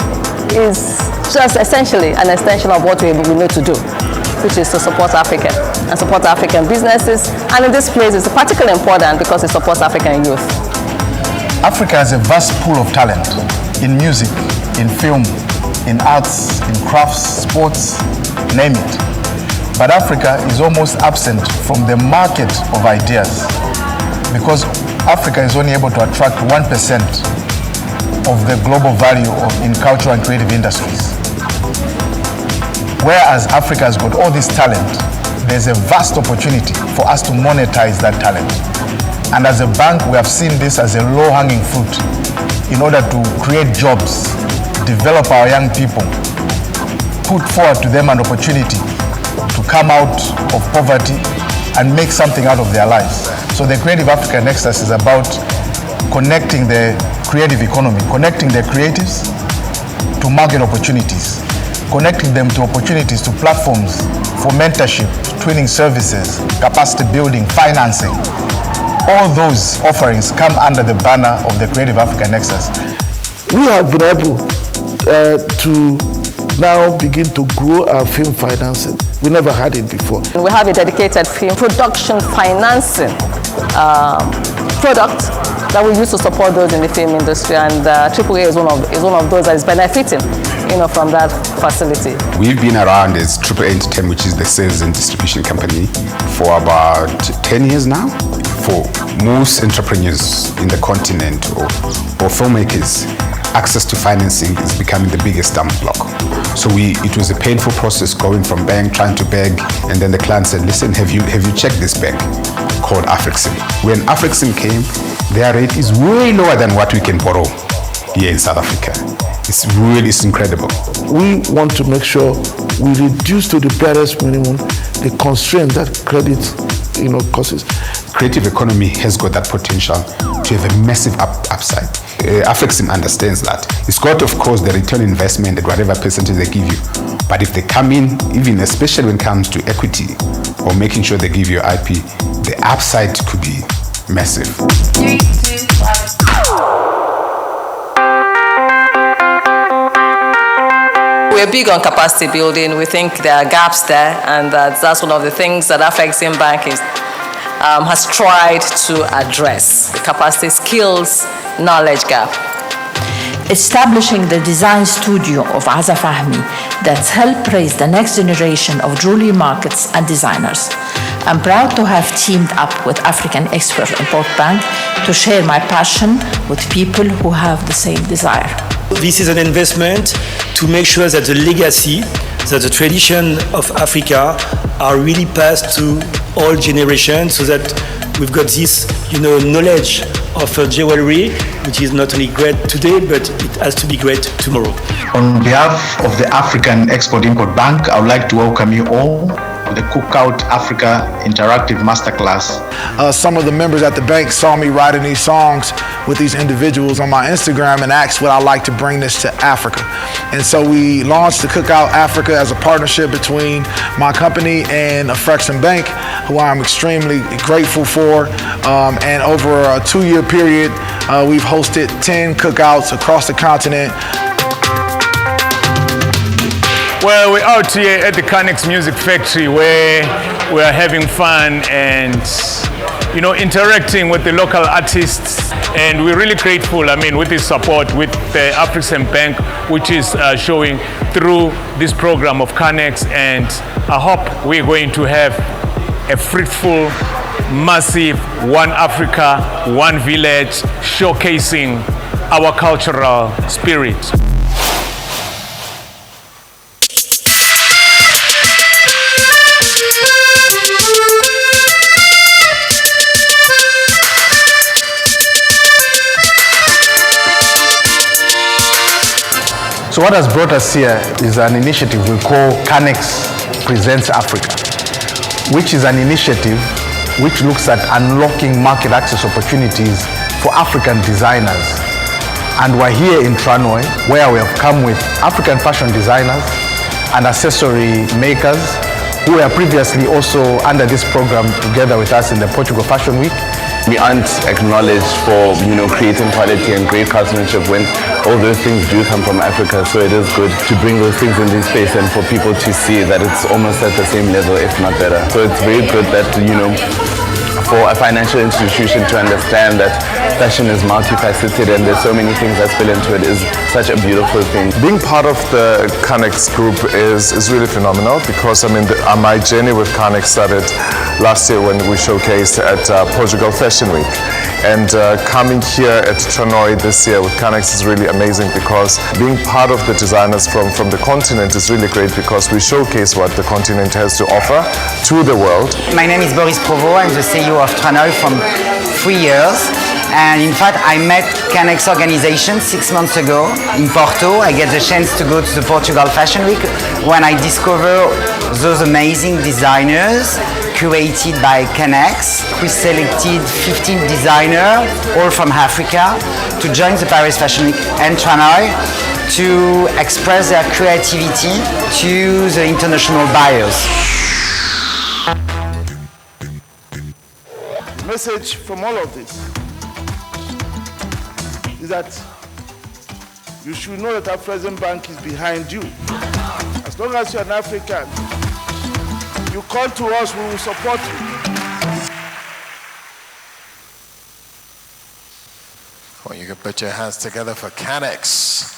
is just essentially an extension of what we need to do, which is to support Africa and support African businesses. And in this place, it's particularly important because it supports African youth. Africa has a vast pool of talent in music, in film, in arts, in crafts, sports, name it. But Africa is almost absent from the market of ideas because Africa is only able to attract 1% of the global value in cultural and creative industries. Whereas Africa has got all this talent, there's a vast opportunity for us to monetize that talent. And as a bank, we have seen this as a low-hanging fruit in order to create jobs, develop our young people, put forward to them an opportunity to come out of poverty and make something out of their lives. So the Creative Africa Nexus is about connecting the creative economy, connecting the creatives to market opportunities, connecting them to opportunities, to platforms for mentorship, twinning services, capacity building, financing. All those offerings come under the banner of the Creative Africa Nexus. We have been able to now begin to grow our film financing. We never had it before. We have a dedicated film production financing product that we use to support those in the film industry, and AAA is one of those that is benefiting, from that facility. We've been around as AAA Entertainment, which is the sales and distribution company, for about 10 years now. For most entrepreneurs in the continent or filmmakers, access to financing is becoming the biggest stumbling block. So it was a painful process going from bank, trying to beg, and then the client said, listen, have you checked this bank called Afrexim? When Afrexim came, their rate is way lower than what we can borrow here in South Africa. It's incredible. We want to make sure we reduce to the barest minimum the constraint that credit causes. Creative economy has got that potential to have a massive upside. Afrexim understands that. It's got, of course, the return on investment at whatever percentage they give you. But if they come in, even especially when it comes to equity or making sure they give you IP, the upside could be massive. 3, 2, 1. We're big on capacity building. We think there are gaps there, and that's one of the things that Afreximbank is has tried to address the capacity, skills, knowledge gap. Establishing the design studio of Aza Fahmi that helped raise the next generation of jewelry markets and designers. I'm proud to have teamed up with African Export-Import Bank to share my passion with people who have the same desire. This is an investment to make sure that the legacy, that the tradition of Africa are really passed to all generations, so that we've got this, knowledge of jewelry, which is not only great today, but it has to be great tomorrow. On behalf of the African Export-Import Bank, I would like to welcome you all to the Cookout Africa Interactive Masterclass. Some of the members at the bank saw me writing these songs with these individuals on my Instagram and asked would I like to bring this to Africa. And so we launched the Cookout Africa as a partnership between my company and Afreximbank, who I'm extremely grateful for. And over a 2-year period, we've hosted 10 cookouts across the continent. Well, we're out here at the CANEX Music Factory where we are having fun and, interacting with the local artists. And we're really grateful, with the support with the Afreximbank, which is showing through this program of CANEX. And I hope we're going to have a fruitful, massive One Africa, One Village, showcasing our cultural spirit. So what has brought us here is an initiative we call CANEX Presents Africa, which is an initiative which looks at unlocking market access opportunities for African designers. And we're here in Tranoi, where we have come with African fashion designers and accessory makers who were previously also under this program together with us in the Portugal Fashion Week. We aren't acknowledged for, creating quality and great craftsmanship when all those things do come from Africa. So it is good to bring those things in this space and for people to see that it's almost at the same level, if not better. So it's very good that, for a financial institution to understand that fashion is multifaceted and there's so many things that spill into it is such a beautiful thing. Being part of the CANEX group is really phenomenal because my journey with CANEX started last year when we showcased at Portugal Fashion Week. And coming here at Tranoi this year with CANEX is really amazing because being part of the designers from the continent is really great because we showcase what the continent has to offer to the world. My name is Boris Provo. I'm the CEO of Tranoi from 3 years. And in fact, I met CANEX organization 6 months ago in Porto. I get the chance to go to the Portugal Fashion Week when I discover those amazing designers curated by CANEX. We selected 15 designers, all from Africa, to join the Paris Fashion Week and Tranoi to express their creativity to the international buyers. The message from all of this is that you should know that Afreximbank is behind you. As long as you're an African, you call to us, we will support you. Well, you can put your hands together for CANEX.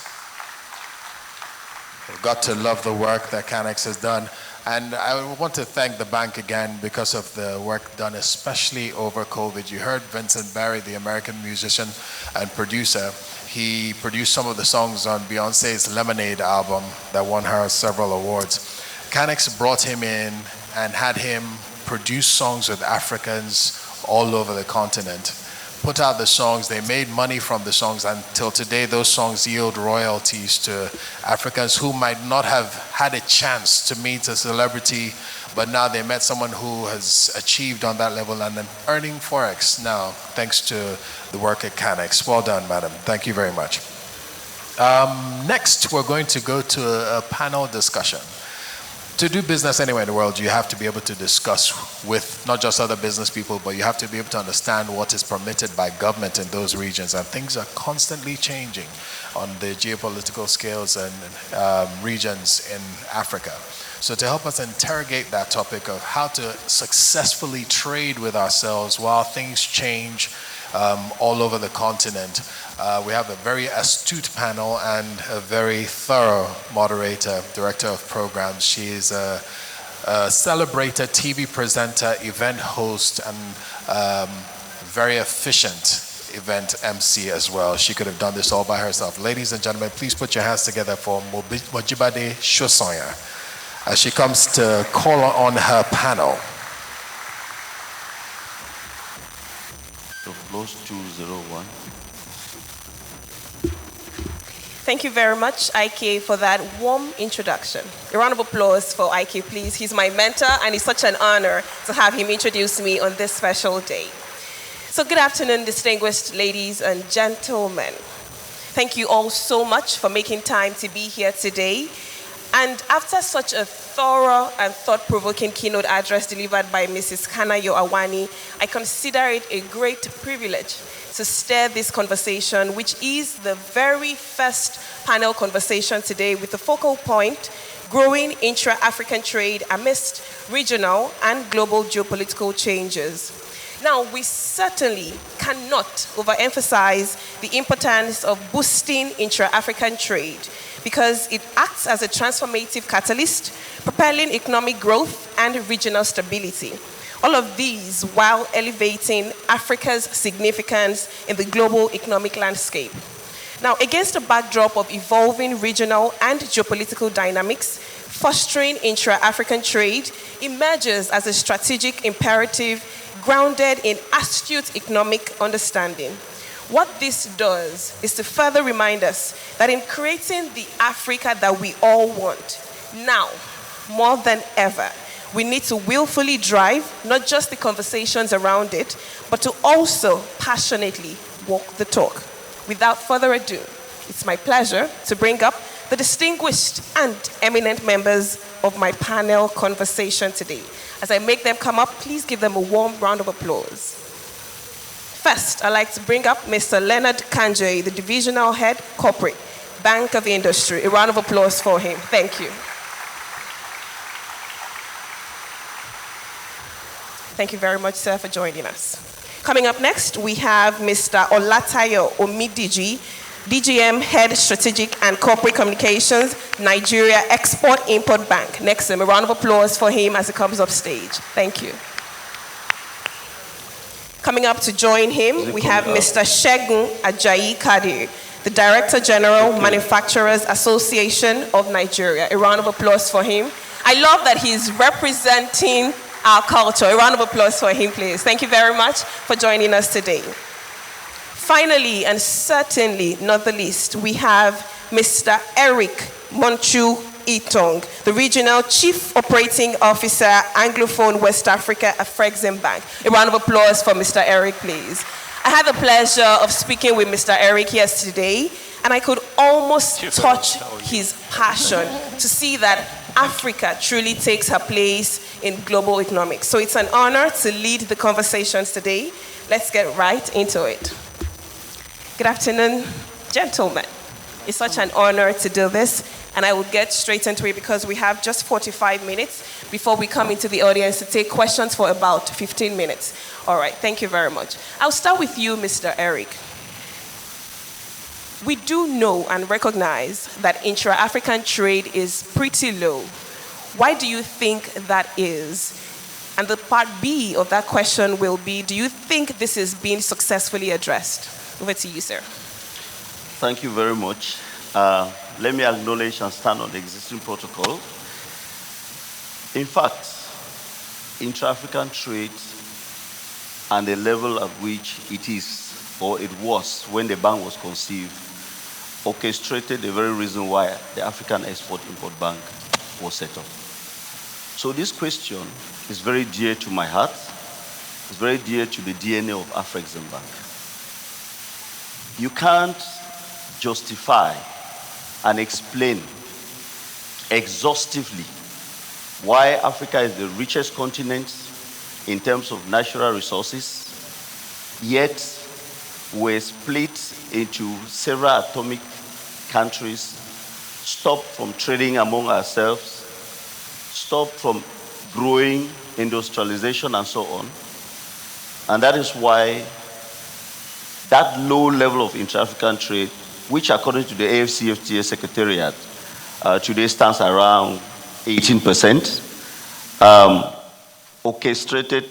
You've got to love the work that CANEX has done. And I want to thank the bank again because of the work done, especially over COVID. You heard Vincent Barry, the American musician and producer. He produced some of the songs on Beyonce's Lemonade album that won her several awards. CANEX brought him in and had him produce songs with Africans all over the continent. Put out the songs, they made money from the songs, until today those songs yield royalties to Africans who might not have had a chance to meet a celebrity, but now they met someone who has achieved on that level and then earning Forex now, thanks to the work at CANEX. Well done, madam. Thank you very much. Next, we're going to go to a panel discussion. To do business anywhere in the world, you have to be able to discuss with not just other business people, but you have to be able to understand what is permitted by government in those regions. And things are constantly changing on the geopolitical scales and regions in Africa. So to help us interrogate that topic of how to successfully trade with ourselves while things change all over the continent, we have a very astute panel and a very thorough moderator, director of programs. She is a celebrated TV presenter, event host, and very efficient event MC as well. She could have done this all by herself. Ladies and gentlemen, please put your hands together for Mojibade Shosonya as she comes to call on her panel. Close 201. Thank you very much, IK, for that warm introduction. A round of applause for IK, please. He's my mentor, and it's such an honor to have him introduce me on this special day. So good afternoon, distinguished ladies and gentlemen. Thank you all so much for making time to be here today. And after such a thorough and thought-provoking keynote address delivered by Mrs. Kanayo Awani, I consider it a great privilege to steer this conversation, which is the very first panel conversation today with the focal point, growing intra-African trade amidst regional and global geopolitical changes. Now, we certainly cannot overemphasize the importance of boosting intra-African trade because it acts as a transformative catalyst, propelling economic growth and regional stability. All of these while elevating Africa's significance in the global economic landscape. Now, against the backdrop of evolving regional and geopolitical dynamics, fostering intra-African trade emerges as a strategic imperative grounded in astute economic understanding. What this does is to further remind us that in creating the Africa that we all want, now, more than ever, we need to willfully drive not just the conversations around it, but to also passionately walk the talk. Without further ado, it's my pleasure to bring up the distinguished and eminent members of my panel conversation today. As I make them come up, please give them a warm round of applause. First, I'd like to bring up Mr. Leonard Kanje, the Divisional Head Corporate, Bank of Industry. A round of applause for him. Thank you. Thank you very much, sir, for joining us. Coming up next, we have Mr. Olatayo Omidiji, DGM Head Strategic and Corporate Communications, Nigeria Export-Import Bank. Next, a round of applause for him as he comes up stage. Thank you. Coming up to join him, we have Mr. Shegun Ajayi Kadir, the Director General, Manufacturers Association of Nigeria. A round of applause for him. I love that he's representing our culture. A round of applause for him, please. Thank you very much for joining us today. Finally, and certainly not the least, we have Mr. Eric Monchu Itong, the Regional Chief Operating Officer, Anglophone West Africa, AfReximbank. A round of applause for Mr. Eric, please. I had the pleasure of speaking with Mr. Eric yesterday, and I could almost touch his passion to see that Africa truly takes her place in global economics. So it's an honor to lead the conversations today. Let's get right into it. Good afternoon, gentlemen. It's such an honor to do this, and I will get straight into it because we have just 45 minutes before we come into the audience to take questions for about 15 minutes. All right, thank you very much. I'll start with you, Mr. Eric. We do know and recognize that intra-African trade is pretty low. Why do you think that is? And the part B of that question will be, do you think this is being successfully addressed? Over to you, sir. Thank you very much. Let me acknowledge and stand on the existing protocol. In fact, intra-African trade and the level at which it is, or it was when the bank was conceived, orchestrated the very reason why the African Export-Import Bank was set up. So this question is very dear to my heart. It's very dear to the DNA of AfReximbank. You can't justify and explain exhaustively why Africa is the richest continent in terms of natural resources, yet we're split into several atomic countries, stopped from trading among ourselves, stop from growing, industrialization, and so on. And that is why that low level of intra-African trade, which according to the AfCFTA Secretariat, today stands around 18%, orchestrated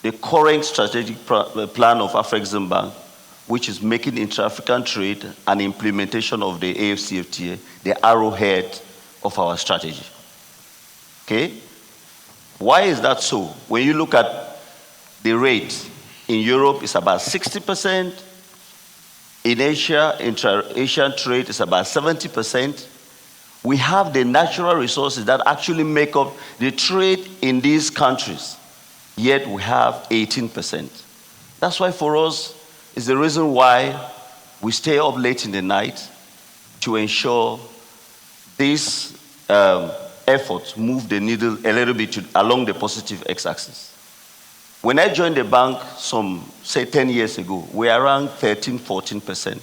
the current strategic plan of Afreximbank, which is making intra-African trade and implementation of the AfCFTA the arrowhead of our strategy. Okay? Why is that so? When you look at the rate, in Europe it's about 60%, in Asia, intra-Asian trade is about 70%. We have the natural resources that actually make up the trade in these countries, yet we have 18%. That's why for us, it's the reason why we stay up late in the night to ensure these efforts move the needle a little bit along the positive x-axis. When I joined the bank say 10 years ago, we were around 13, 14%.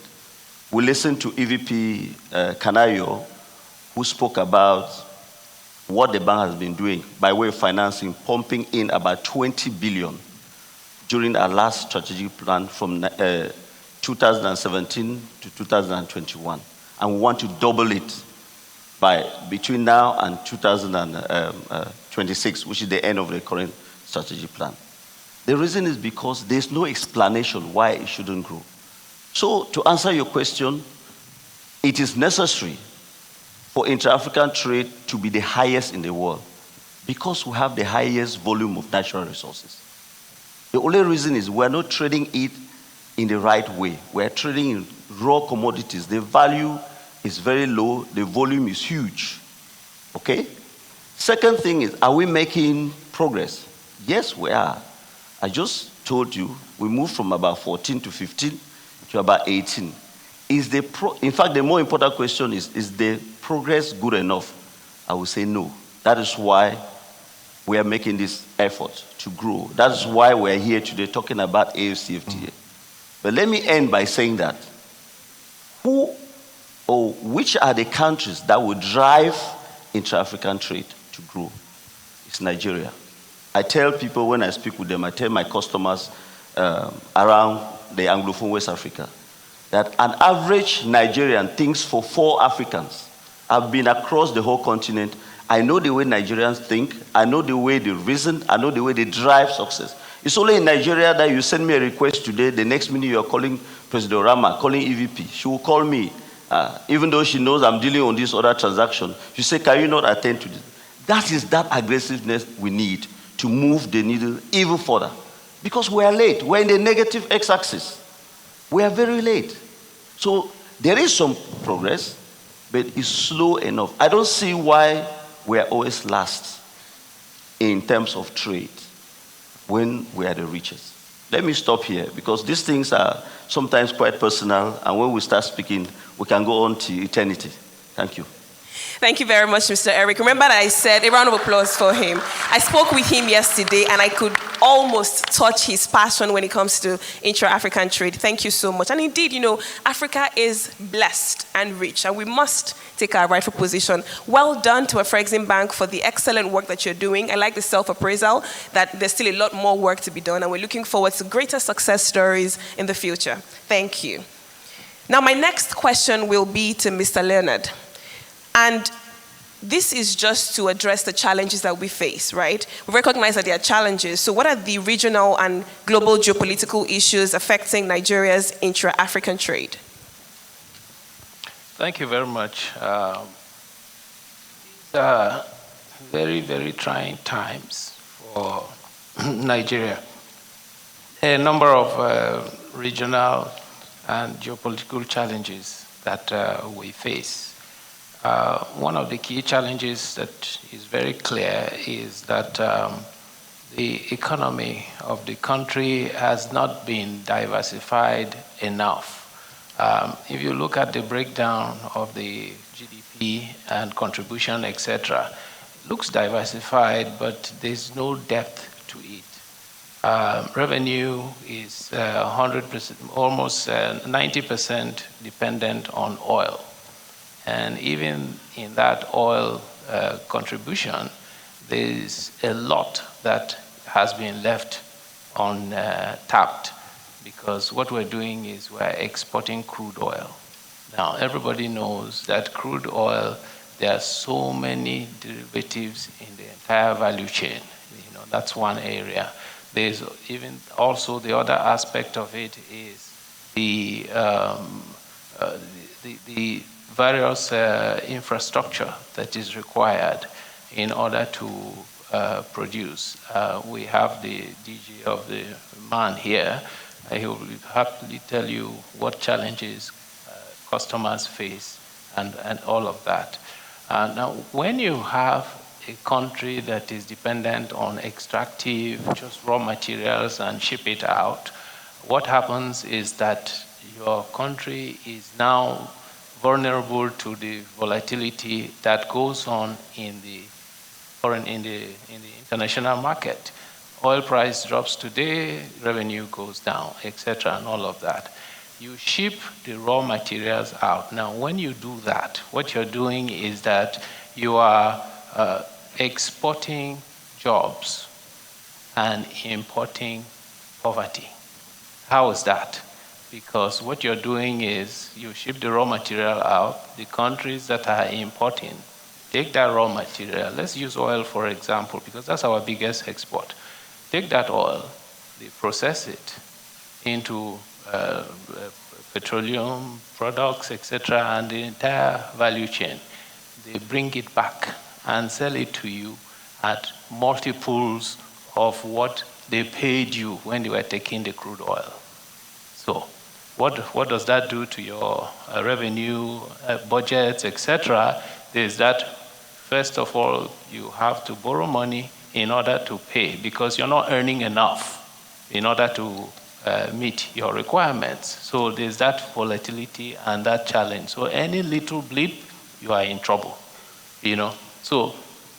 We listened to EVP Canayo, who spoke about what the bank has been doing by way of financing, pumping in about 20 billion during our last strategic plan from 2017 to 2021. And we want to double it between now and 2026, which is the end of the current strategic plan. The reason is because there's no explanation why it shouldn't grow. So to answer your question, it is necessary for intra-African trade to be the highest in the world because we have the highest volume of natural resources. The only reason is we're not trading it in the right way. We're trading in raw commodities. The value is very low, the volume is huge. Okay? Second thing is, are we making progress? Yes, we are. I just told you we moved from about 14 to 15 to about 18. In fact, the more important question is the progress good enough? I will say no. That is why we are making this effort to grow. That is why we're here today talking about AfCFTA. But let me end by saying that which are the countries that will drive intra-African trade to grow? It's Nigeria. I tell people when I speak with them, I tell my customers around the Anglophone West Africa, that an average Nigerian thinks for 4 Africans. I've been across the whole continent. I know the way Nigerians think. I know the way they reason. I know the way they drive success. It's only in Nigeria that you send me a request today, the next minute you're calling President Rama, calling EVP. She will call me, even though she knows I'm dealing on this other transaction. She say, can you not attend to this? That is that aggressiveness we need to move the needle even further. Because we are late. We're in the negative x-axis. We are very late. So there is some progress, but it's slow enough. I don't see why we are always last in terms of trade when we are the richest. Let me stop here because these things are sometimes quite personal, and when we start speaking, we can go on to eternity. Thank you. Thank you very much, Mr. Eric. Remember that I said a round of applause for him. I spoke with him yesterday, and I could almost touch his passion when it comes to intra-African trade. Thank you so much. And indeed, you know, Africa is blessed and rich, and we must take our rightful position. Well done to Afreximbank for the excellent work that you're doing. I like the self-appraisal, that there's still a lot more work to be done, and we're looking forward to greater success stories in the future. Thank you. Now, my next question will be to Mr. Leonard. And this is just to address the challenges that we face, right? We recognize that there are challenges. So what are the regional and global geopolitical issues affecting Nigeria's intra-African trade? Thank you very much. These are very, very trying times for Nigeria. A number of regional and geopolitical challenges that we face. One of the key challenges that is very clear is that the economy of the country has not been diversified enough. If you look at the breakdown of the GDP and contribution, etc., it looks diversified, but there's no depth to it. Revenue is 100%, almost 90% dependent on oil. And even in that oil contribution, there's a lot that has been left untapped, because what we're doing is we're exporting crude oil. Now, everybody knows that crude oil, there are so many derivatives in the entire value chain. That's one area. There's even also the other aspect of it is the various infrastructure that is required in order to produce. We have the DG of the man here. He will happily tell you what challenges customers face and all of that. Now, when you have a country that is dependent on extractive, just raw materials and ship it out, what happens is that your country is now vulnerable to the volatility that goes on in the international market. Oil price drops today, revenue goes down, etc., and all of that. You ship the raw materials out. Now, when you do that, what you're doing is that you are exporting jobs and importing poverty. How is that? Because what you're doing is you ship the raw material out, the countries that are importing take that raw material. Let's use oil, for example, because that's our biggest export. Take that oil, they process it into petroleum products, etc., and the entire value chain. They bring it back and sell it to you at multiples of what they paid you when they were taking the crude oil. So what does that do to your revenue, budgets, etc.? Is that, first of all, you have to borrow money in order to pay, because you're not earning enough in order to meet your requirements. So there's that volatility and that challenge. So any little blip, you are in trouble, So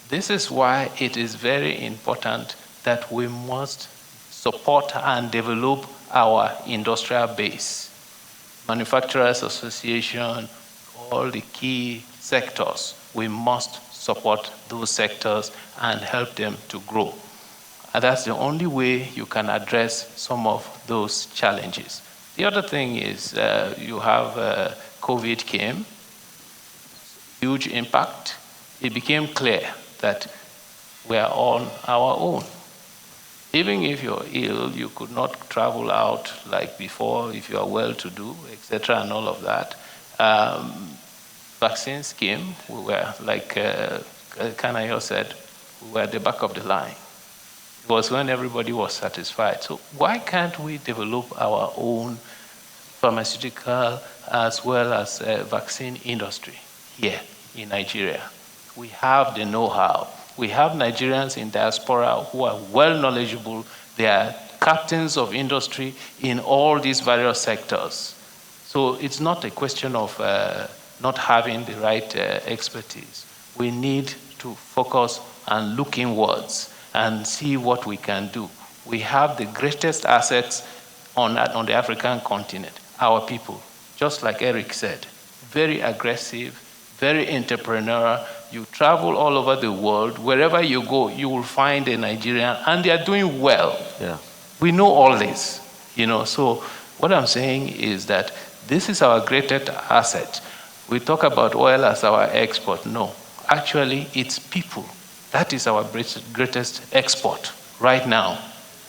this is why it is very important that we must support and develop our industrial base. Manufacturers Association, all the key sectors, we must support those sectors and help them to grow. And that's the only way you can address some of those challenges. The other thing is you have COVID came, huge impact. It became clear that we are on our own. Even if you're ill, you could not travel out like before if you are well-to-do, etc., and all of that. Vaccines came. We were, like Kanayo said, we were at the back of the line. It was when everybody was satisfied. So why can't we develop our own pharmaceutical as well as vaccine industry here in Nigeria? We have the know-how. We have Nigerians in diaspora who are well knowledgeable. They are captains of industry in all these various sectors. So it's not a question of not having the right expertise. We need to focus and look inwards and see what we can do. We have the greatest assets on the African continent, our people. Just like Eric said, very aggressive, very entrepreneurial. You travel all over the world. Wherever you go, you will find a Nigerian, and they are doing well. Yeah. We know all this, So what I'm saying is that this is our greatest asset. We talk about oil as our export. No, actually, it's people. That is our greatest export right now.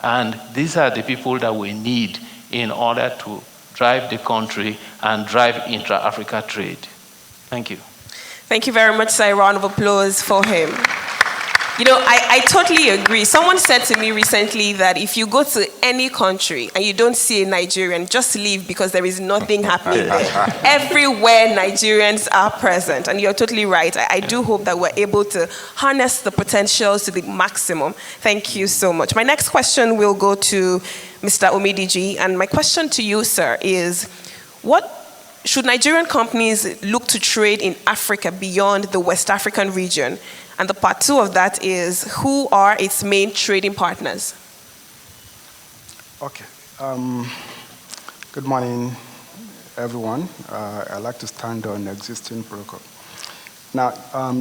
And these are the people that we need in order to drive the country and drive intra-Africa trade. Thank you. Thank you very much, sir. A round of applause for him. I totally agree. Someone said to me recently that if you go to any country and you don't see a Nigerian, just leave, because there is nothing happening there. Everywhere Nigerians are present, and you're totally right. I do hope that we're able to harness the potentials to the maximum. Thank you so much. My next question will go to Mr. Omidiji, and my question to you, sir, is should Nigerian companies look to trade in Africa beyond the West African region? And the part two of that is, who are its main trading partners? Okay. Good morning, everyone. I'd like to stand on existing protocol. Now,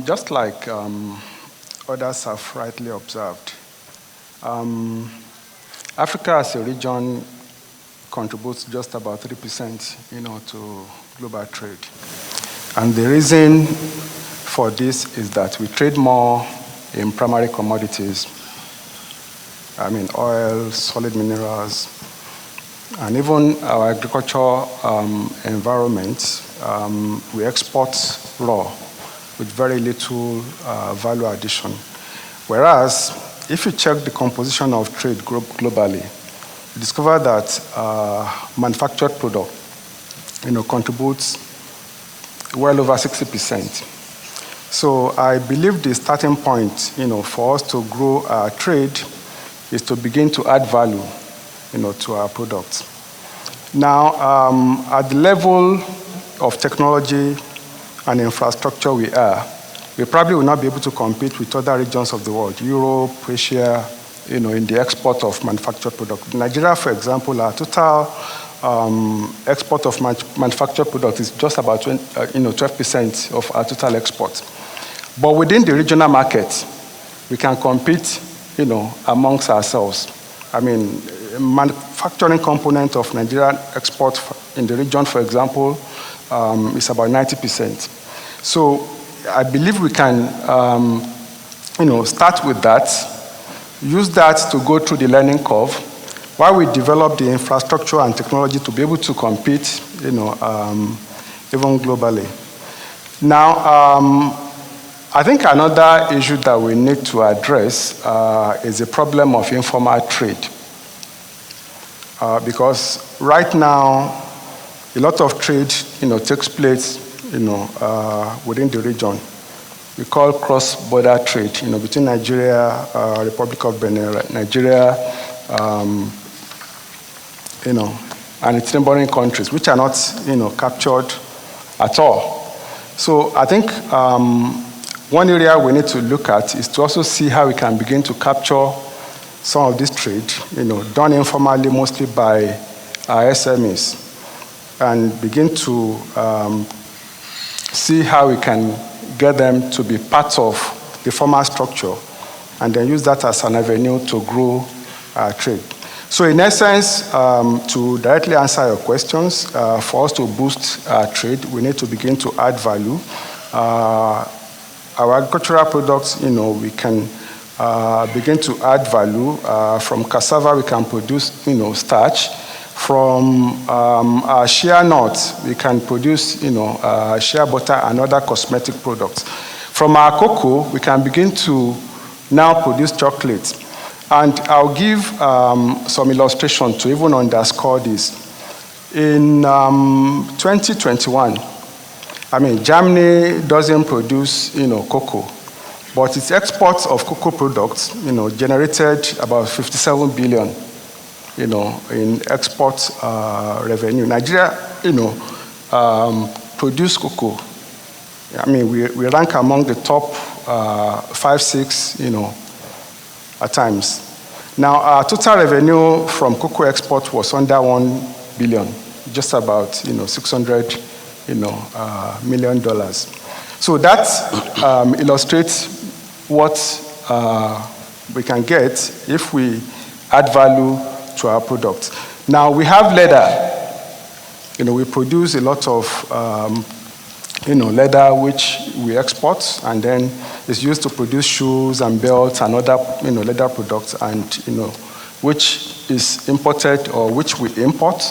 just like others have rightly observed, Africa as a region contributes just about 3%, to global trade. And the reason for this is that we trade more in primary commodities, oil, solid minerals, and even our agricultural environment, we export raw with very little value addition. Whereas, if you check the composition of trade globally, you discover that manufactured product, contributes well over 60%. So I believe the starting point, for us to grow our trade is to begin to add value, to our products. Now, at the level of technology and infrastructure we probably will not be able to compete with other regions of the world, Europe, Asia, in the export of manufactured products. Nigeria, for example, our total export of manufactured products is just about 12% of our total exports. But within the regional market, we can compete, amongst ourselves. Manufacturing component of Nigerian export in the region, for example, is about 90%. So I believe we can, start with that, use that to go through the learning curve, while we develop the infrastructure and technology to be able to compete, even globally. Now, I think another issue that we need to address is the problem of informal trade. Because right now, a lot of trade, takes place, within the region. We call cross-border trade, between Nigeria, Republic of Benin, Nigeria, and its neighboring countries, which are not, captured at all. So I think one area we need to look at is to also see how we can begin to capture some of this trade, done informally, mostly by our SMEs, and begin to see how we can get them to be part of the formal structure, and then use that as an avenue to grow our trade. So in essence, to directly answer your questions, for us to boost our trade, we need to begin to add value. Our agricultural products, we can begin to add value. From cassava, we can produce, starch. From our shea nuts, we can produce, shea butter and other cosmetic products. From our cocoa, we can begin to now produce chocolates. And I'll give some illustration to even underscore this. In 2021, Germany doesn't produce, cocoa, but its exports of cocoa products, generated about 57 billion, in export revenue. Nigeria, produce cocoa. We rank among the top 5, 6, at times. Now, our total revenue from cocoa export was under 1 billion, just about, $600, $million. So that illustrates what we can get if we add value to our products. Now, we have leather. We produce a lot of leather which we export, and then it's used to produce shoes and belts and other, leather products, and, which is imported or which we import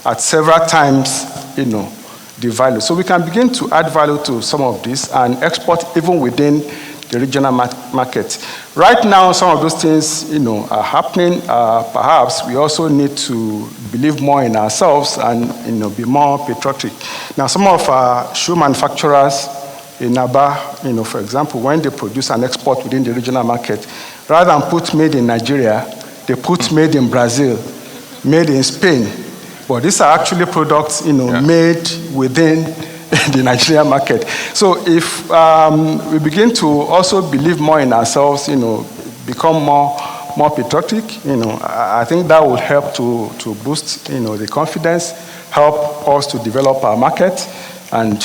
at several times, the value. So we can begin to add value to some of this and export even within the regional market. Right now, some of those things, are happening. Perhaps we also need to believe more in ourselves and, be more patriotic. Now, some of our shoe manufacturers in Aba, for example, when they produce an export within the regional market, rather than put made in Nigeria, they put made in Brazil, made in Spain. But these are actually products, made within the Nigerian market. So if we begin to also believe more in ourselves, become more patriotic, I think that will help to boost, the confidence, help us to develop our market, and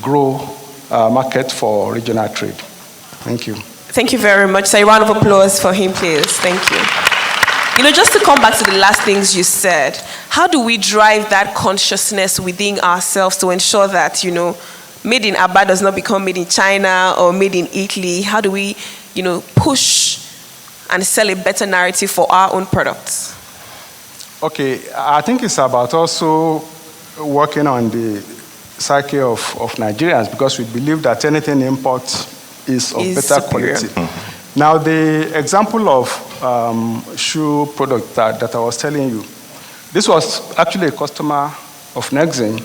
grow our market for regional trade. Thank you. Thank you very much. So a round of applause for him, please. Thank you. You know, just to come back to the last things you said, how do we drive that consciousness within ourselves to ensure that, you know, made in Aba does not become made in China or made in Italy? How do we, you know, push and sell a better narrative for our own products? Okay, I think it's about also working on the psyche of Nigerians, because we believe that anything import is of better superior quality. Now, the example of shoe product that I was telling you, this was actually a customer of Nexin,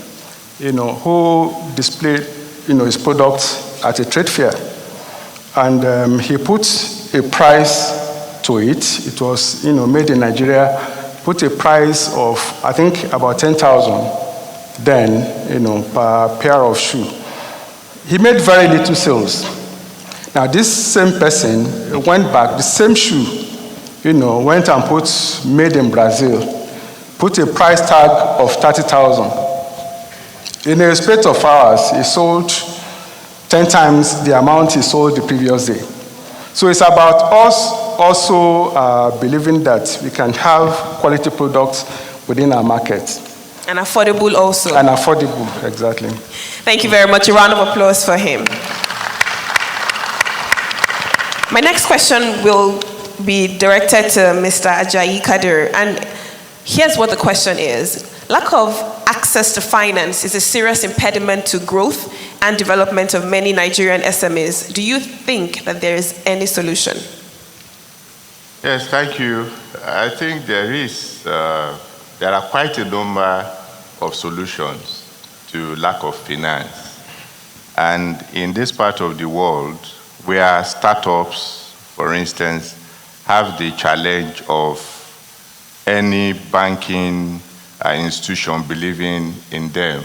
you know, who displayed, you know, his products at a trade fair, and he put a price to it. It was, you know, made in Nigeria. Put a price of, I think, about 10,000 then, you know, per pair of shoe. He made very little sales. Now, this same person went back, the same shoe, you know, went and put made in Brazil, put a price tag of 30,000. In a space of hours, he sold 10 times the amount he sold the previous day. So it's about us also believing that we can have quality products within our market. And affordable also. And affordable, exactly. Thank you very much. A round of applause for him. My next question will be directed to Mr. Ajayi Kadir. And here's what the question is. Lack of access to finance is a serious impediment to growth and development of many Nigerian SMEs. Do you think that there is any solution? Yes, thank you. I think there is. There are quite a number of solutions to lack of finance. And in this part of the world, where startups, for instance, have the challenge of any banking institution believing in them,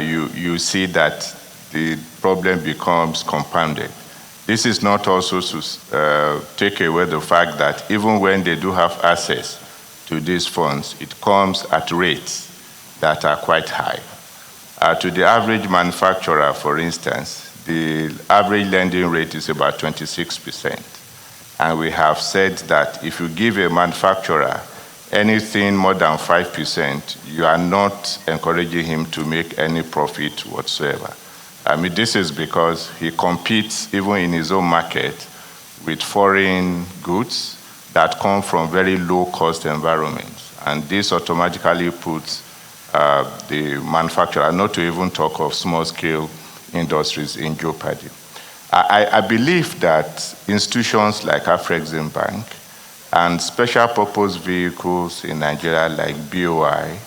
you see that the problem becomes compounded. This is not also to take away the fact that even when they do have access to these funds, it comes at rates that are quite high. To the average manufacturer, for instance, the average lending rate is about 26%. And we have said that if you give a manufacturer anything more than 5%, you are not encouraging him to make any profit whatsoever. I mean, this is because he competes even in his own market with foreign goods that come from very low-cost environments. And this automatically puts the manufacturer, not to even talk of small-scale industries, in jeopardy. I believe that institutions like Afreximbank and special purpose vehicles in Nigeria like BOI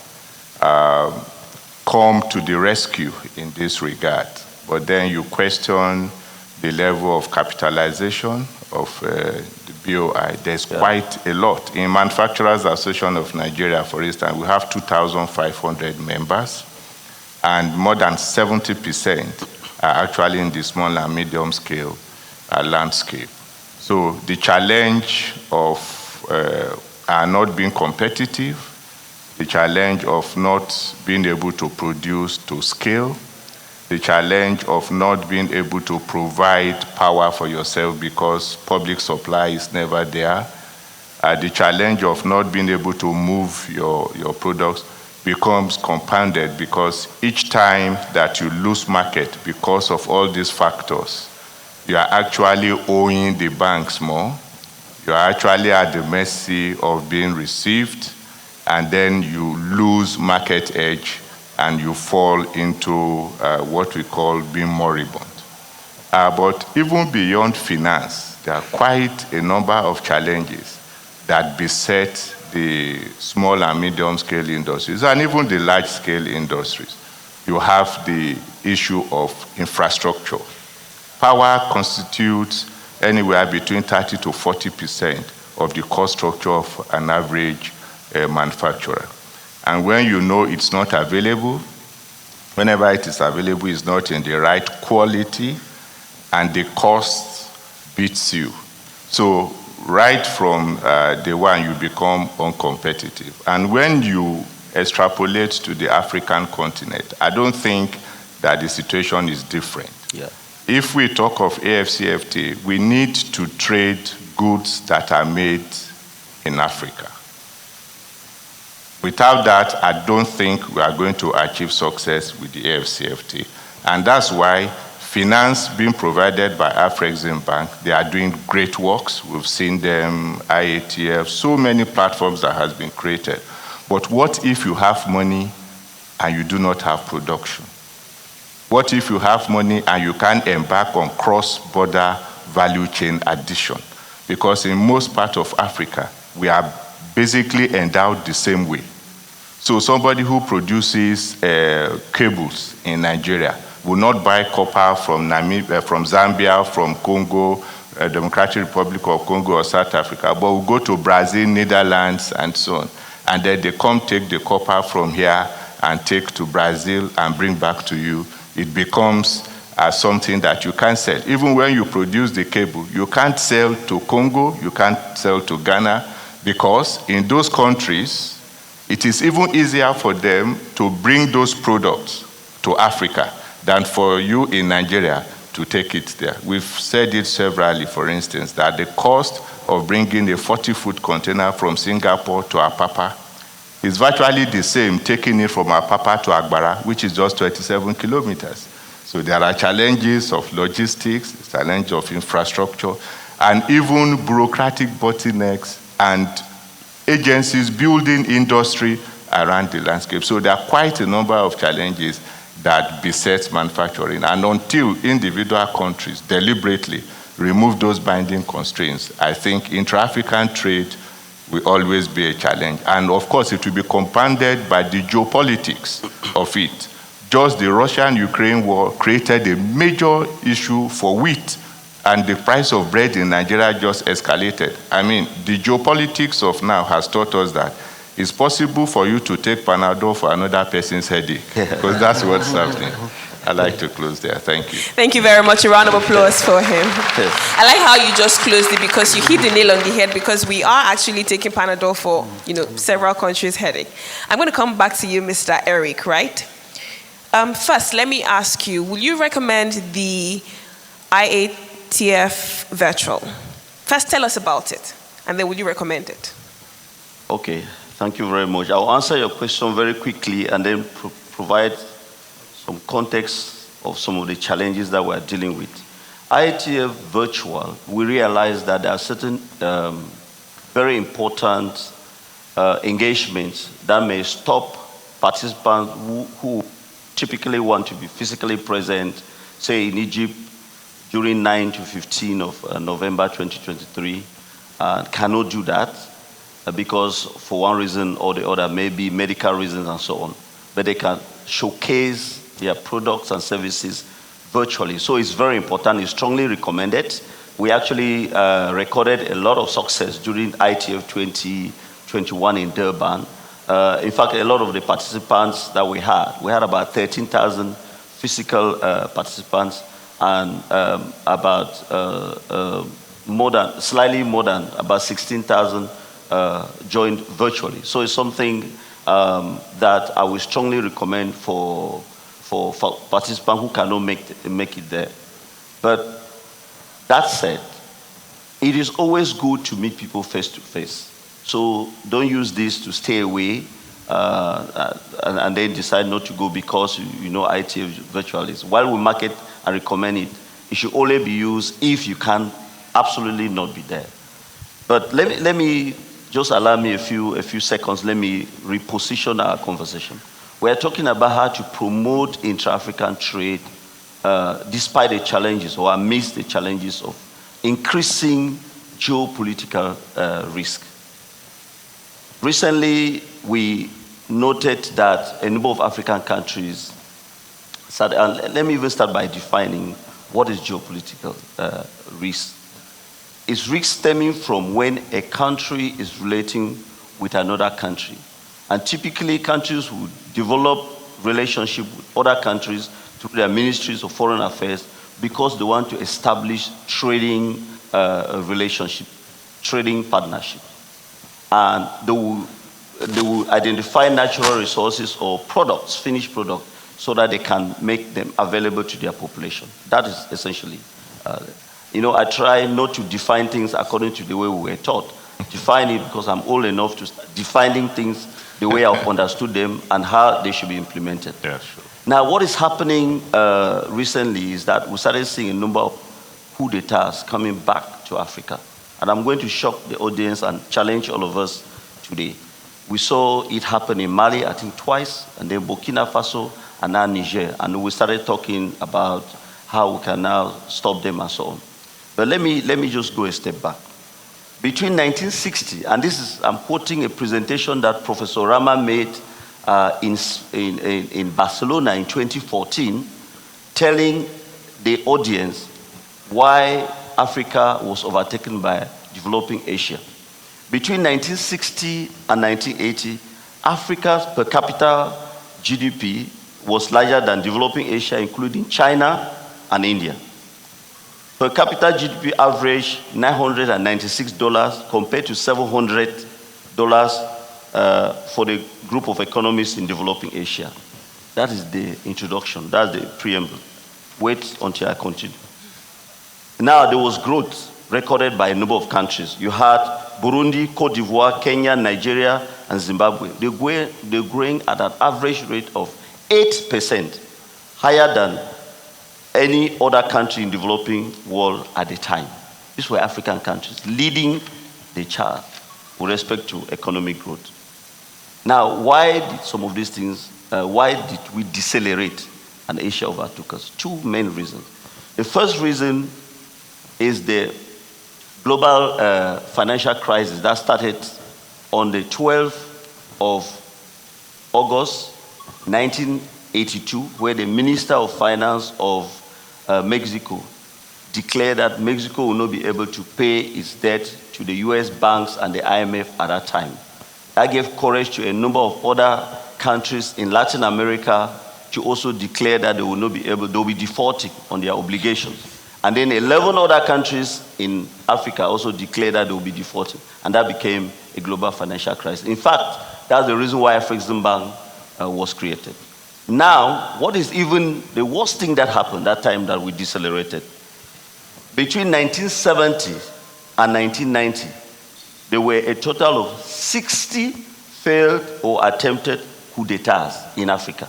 come to the rescue in this regard. But then you question the level of capitalization of the BOI. There's quite a lot. In Manufacturers Association of Nigeria, for instance, we have 2,500 members, and more than 70% are actually in the small and medium scale landscape. So the challenge of not being competitive, the challenge of not being able to produce to scale, the challenge of not being able to provide power for yourself because public supply is never there, the challenge of not being able to move your products becomes compounded because each time that you lose market because of all these factors, you are actually owing the banks more. You are actually at the mercy of being received, and then you lose market edge and you fall into what we call being moribund. But even beyond finance, there are quite a number of challenges that beset the small and medium scale industries and even the large scale industries. You have the issue of infrastructure. Power constitutes anywhere between 30 to 40% of the cost structure of an average manufacturer. And when you know it's not available, whenever it is available, it's not in the right quality, and the cost beats you. So right from day one, you become uncompetitive. And when you extrapolate to the African continent, I don't think that the situation is different. Yeah. if we talk of AfCFTA, we need to trade goods that are made in Africa. Without that, I don't think we are going to achieve success with the AfCFTA. And that's why finance being provided by Afreximbank, they are doing great works. We've seen them, Iatf, so many platforms that has been created. But what if you have money and you do not have production? What if you have money and you can't embark on cross-border value chain addition? Because in most parts of Africa, we are basically endowed the same way. So somebody who produces cables in Nigeria will not buy copper from Namibia, from Zambia, from Congo, Democratic Republic of Congo or South Africa, but will go to Brazil, Netherlands, and so on. And then they come take the copper from here and take to Brazil and bring back to you. It becomes something that you can't sell. Even when you produce the cable, you can't sell to Congo, you can't sell to Ghana, because in those countries, it is even easier for them to bring those products to Africa than for you in Nigeria to take it there. We've said it severally, for instance, that the cost of bringing a 40-foot container from Singapore to Apapa is virtually the same taking it from Apapa to Agbara, which is just 27 kilometers. So there are challenges of logistics, challenge of infrastructure, and even bureaucratic bottlenecks and agencies building industry around the landscape. So there are quite a number of challenges that beset manufacturing. And until individual countries deliberately remove those binding constraints, I think intra-African trade will always be a challenge. And of course, it will be compounded by the geopolitics of it. Just the Russian-Ukraine war created a major issue for wheat, and the price of bread in Nigeria just escalated. I mean, the geopolitics of now has taught us that it's possible for you to take Panadol for another person's headache, because that's what's happening. I'd like to close there. Thank you. Thank you very much. A round of applause for him. I like how you just closed it, because you hit the nail on the head, because we are actually taking Panadol for, several countries' headache. I'm going to come back to you, Mr. Eric, right? First, let me ask you, will you recommend the Iatf virtual? First, tell us about it, and then will you recommend it? Okay, thank you very much. I'll answer your question very quickly and then provide some context of some of the challenges that we're dealing with. Iatf virtual, we realize that there are certain very important engagements that may stop participants who typically want to be physically present, say in Egypt, during 9 to 15 of November 2023, cannot do that because for one reason or the other, maybe medical reasons and so on, but they can showcase their products and services virtually. So it's very important, it's strongly recommended. We actually recorded a lot of success during ITF 2021 in Durban. In fact, a lot of the participants that we had about 13,000 physical participants, and slightly more than about 16,000 joined virtually. So it's something that I would strongly recommend for participants who cannot make it there. But that said, it is always good to meet people face to face. So don't use this to stay away and then decide not to go because you know ITF virtual is. While we market and recommend it, it should only be used if you can absolutely not be there. But let me just allow me a few seconds. Let me reposition our conversation. We're talking about how to promote intra-African trade despite the challenges or amidst the challenges of increasing geopolitical risk. Recently, we noted that a number of African countries started, and let me even start by defining what is geopolitical risk. It's risk stemming from when a country is relating with another country. And typically, countries would develop relationship with other countries through their ministries of foreign affairs because they want to establish trading relationship, trading partnership. And they will identify natural resources or products, finished products, so that they can make them available to their population. That is essentially, I try not to define things according to the way we were taught. Define it because I'm old enough to start defining things the way I've understood them and how they should be implemented. Yeah, sure. Now, what is happening recently is that we started seeing a number of coup d'etats coming back to Africa. And I'm going to shock the audience and challenge all of us today. We saw it happen in Mali, I think twice, and then Burkina Faso, and now Niger. And we started talking about how we can now stop them and so on. But let me just go a step back. Between 1960, and I'm quoting a presentation that Professor Rama made in Barcelona in 2014, telling the audience why Africa was overtaken by developing Asia. Between 1960 and 1980, Africa's per capita GDP was larger than developing Asia, including China and India. Per capita GDP averaged $996 compared to $700 for the group of economies in developing Asia. That is the introduction, that's the preamble. Wait until I continue. Now, there was growth recorded by a number of countries. You had Burundi, Cote d'Ivoire, Kenya, Nigeria, and Zimbabwe. They're growing at an average rate of 8%, higher than any other country in the developing world at the time. These were African countries leading the chart with respect to economic growth. Now, why did some of these things, why did we decelerate and Asia overtook us? Two main reasons. The first reason is the global financial crisis that started on the 12th of August 1982, where the Minister of Finance of Mexico declared that Mexico will not be able to pay its debt to the US banks and the IMF at that time. That gave courage to a number of other countries in Latin America to also declare that they will not be able, they will be defaulting on their obligations. And then 11 other countries in Africa also declared that they will be defaulting. And that became a global financial crisis. In fact, that's the reason why Afreximbank was created. Now, what is even the worst thing that happened that time that we decelerated? Between 1970 and 1990, there were a total of 60 failed or attempted coups d'etats in Africa,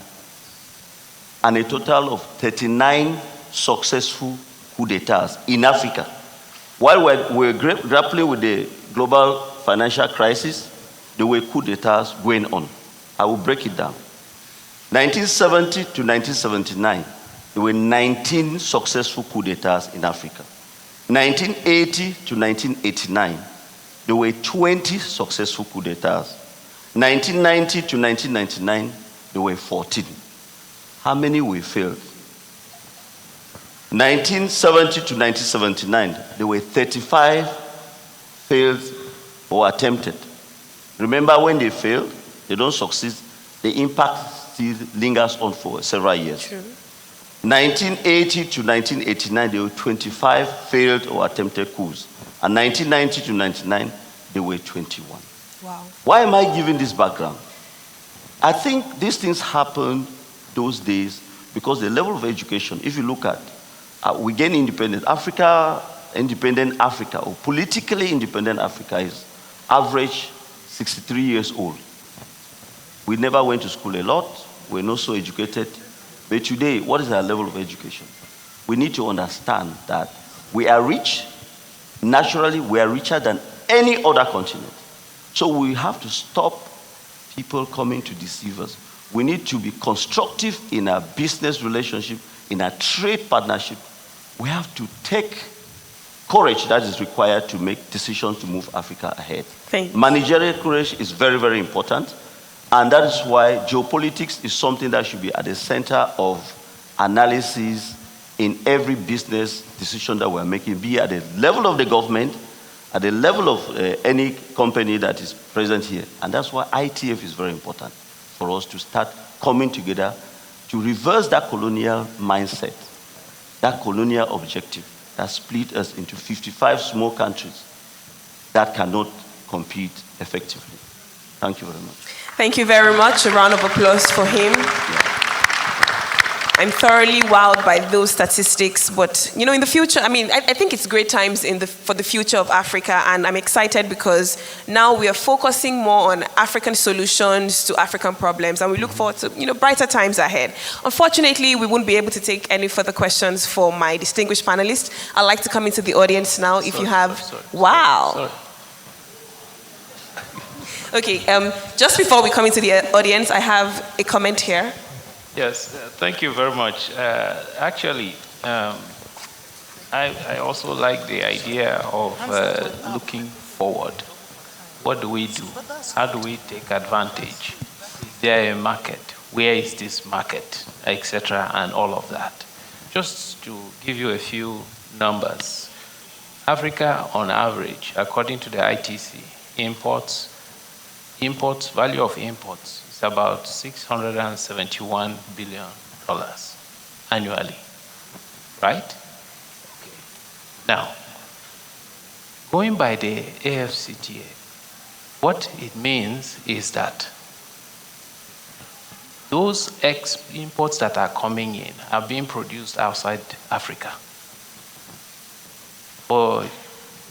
and a total of 39 successful coups d'etats in Africa. While we're grappling with the global financial crisis, there were coups d'etats going on. I will break it down. 1970 to 1979, there were 19 successful coups d'etats in Africa. 1980 to 1989, there were 20 successful coups d'etats. 1990 to 1999, there were 14. How many were failed? 1970 to 1979, there were 35 failed or attempted. Remember, when they fail, they don't succeed, the impact still lingers on for several years. True. 1980 to 1989, there were 25 failed or attempted coups. And 1990 to 1999, there were 21. Wow. Why am I giving this background? I think these things happened those days because the level of education, if you look at, we gain independent Africa, or politically independent Africa is average 63 years old. We never went to school a lot, we're not so educated. But today, what is our level of education? We need to understand that we are rich. Naturally, we are richer than any other continent. So we have to stop people coming to deceive us. We need to be constructive in our business relationship, in our trade partnership. We have to take courage that is required to make decisions to move Africa ahead. Managerial courage is very, very important. And that is why geopolitics is something that should be at the center of analysis in every business decision that we're making, be at the level of the government, at the level of any company that is present here. And that's why ITF is very important for us to start coming together to reverse that colonial mindset, that colonial objective that split us into 55 small countries that cannot compete effectively. Thank you very much. Thank you very much. A round of applause for him. I'm thoroughly wowed by those statistics. But in the future, I think it's great times for the future of Africa, and I'm excited because now we are focusing more on African solutions to African problems, and we look forward to brighter times ahead. Unfortunately, we won't be able to take any further questions for my distinguished panelists. I'd like to come into the audience now. If you have, wow. Okay, just before we come into the audience, I have a comment here. Yes, thank you very much. Actually, I also like the idea of looking forward. What do we do? How do we take advantage? Is there a market? Where is this market? Etc. and all of that. Just to give you a few numbers. Africa, on average, according to the ITC, value of imports is about $671 billion annually, right? Okay. Now, going by the AfCFTA, what it means is that those imports that are coming in are being produced outside Africa. But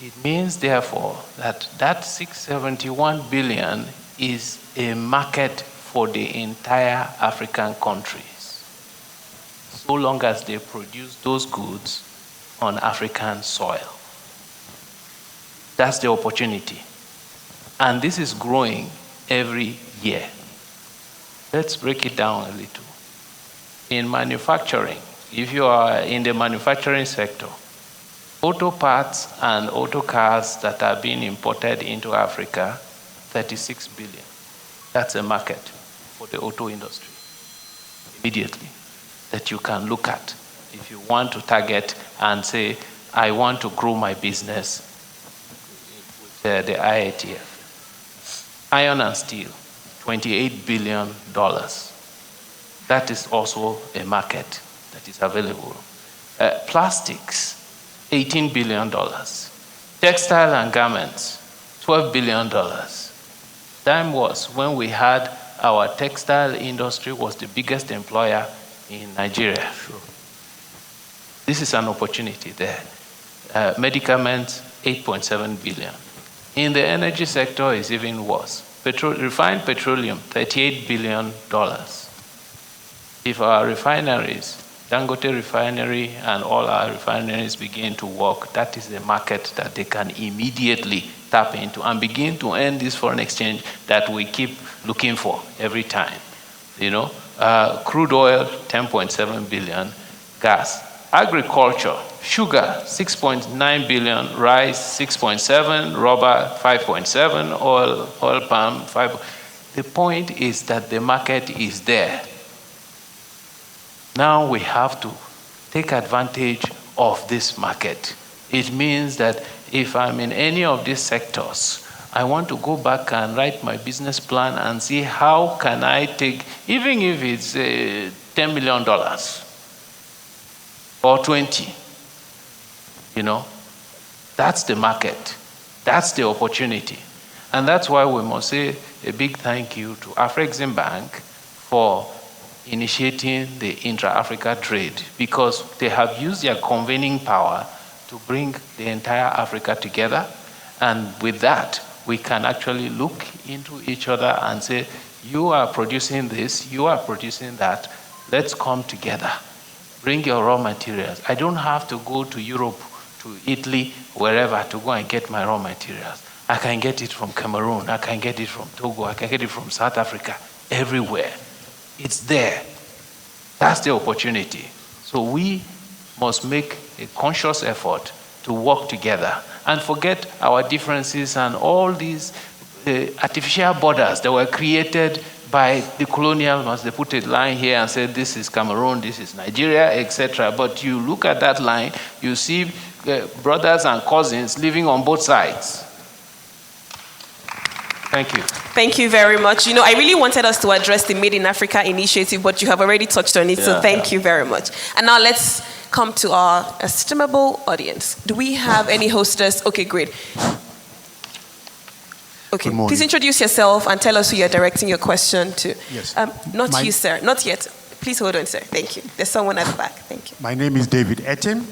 it means, therefore, that $671 billion is a market for the entire African countries, so long as they produce those goods on African soil. That's the opportunity. And this is growing every year. Let's break it down a little. In manufacturing, if you are in the manufacturing sector, auto parts and auto cars that are being imported into Africa, 36 billion. That's a market for the auto industry, immediately, that you can look at if you want to target and say, I want to grow my business with the Iatf. Iron and steel, $28 billion. That is also a market that is available. Plastics, $18 billion. Textile and garments, $12 billion. Time was when we had our textile industry was the biggest employer in Nigeria. This is an opportunity there. Medicaments, $8.7 billion. In the energy sector, it's even worse. Refined petroleum, $38 billion. If our refineries, Dangote refinery and all our refineries begin to work, that is a market that they can immediately tap into and begin to earn this foreign exchange that we keep looking for every time. Crude oil, $10.7 billion. Gas. Agriculture, sugar, $6.9 billion. Rice, $6.7. Rubber, $5.7. Oil palm, $5. The point is that the market is there. Now we have to take advantage of this market. It means that if I'm in any of these sectors, I want to go back and write my business plan and see how can I take, even if it's $10 million or 20, that's the market. That's the opportunity. And that's why we must say a big thank you to Afreximbank for initiating the Intra-Africa trade, because they have used their convening power to bring the entire Africa together. And with that, we can actually look into each other and say, you are producing this, you are producing that, let's come together. Bring your raw materials. I don't have to go to Europe, to Italy, wherever, to go and get my raw materials. I can get it from Cameroon, I can get it from Togo, I can get it from South Africa, everywhere. It's there. That's the opportunity. So we must make a conscious effort to work together and forget our differences and all these artificial borders that were created by the colonials. They put a line here and said, this is Cameroon, this is Nigeria, etc. But you look at that line, you see brothers and cousins living on both sides. Thank you. Thank you very much. I really wanted us to address the Made in Africa initiative, but you have already touched on it, so thank you very much. And now let's come to our estimable audience. Do we have any hostess? Okay, great. Okay, please introduce yourself and tell us who you're directing your question to. Yes. Not you, sir. Not yet. Please hold on, sir. Thank you. There's someone at the back. Thank you. My name is David Etim.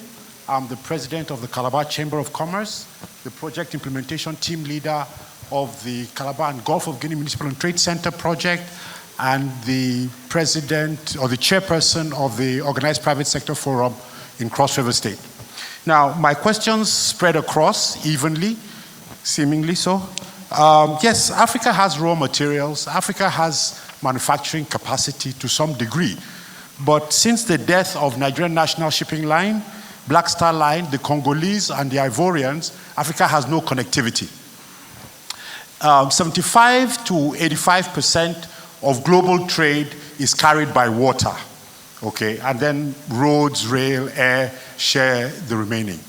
I'm the president of the Calabar Chamber of Commerce, the project implementation team leader of the Calabar and Gulf of Guinea Municipal and Trade Center project, and the president or the chairperson of the Organized Private Sector Forum in Cross River State. Now, my questions spread across evenly, seemingly so. Yes, Africa has raw materials. Africa has manufacturing capacity to some degree. But since the death of Nigerian National Shipping Line, Black Star Line, the Congolese, and the Ivorians, Africa has no connectivity. 75 to 85% of global trade is carried by water, okay? And then roads, rail, air share the remaining.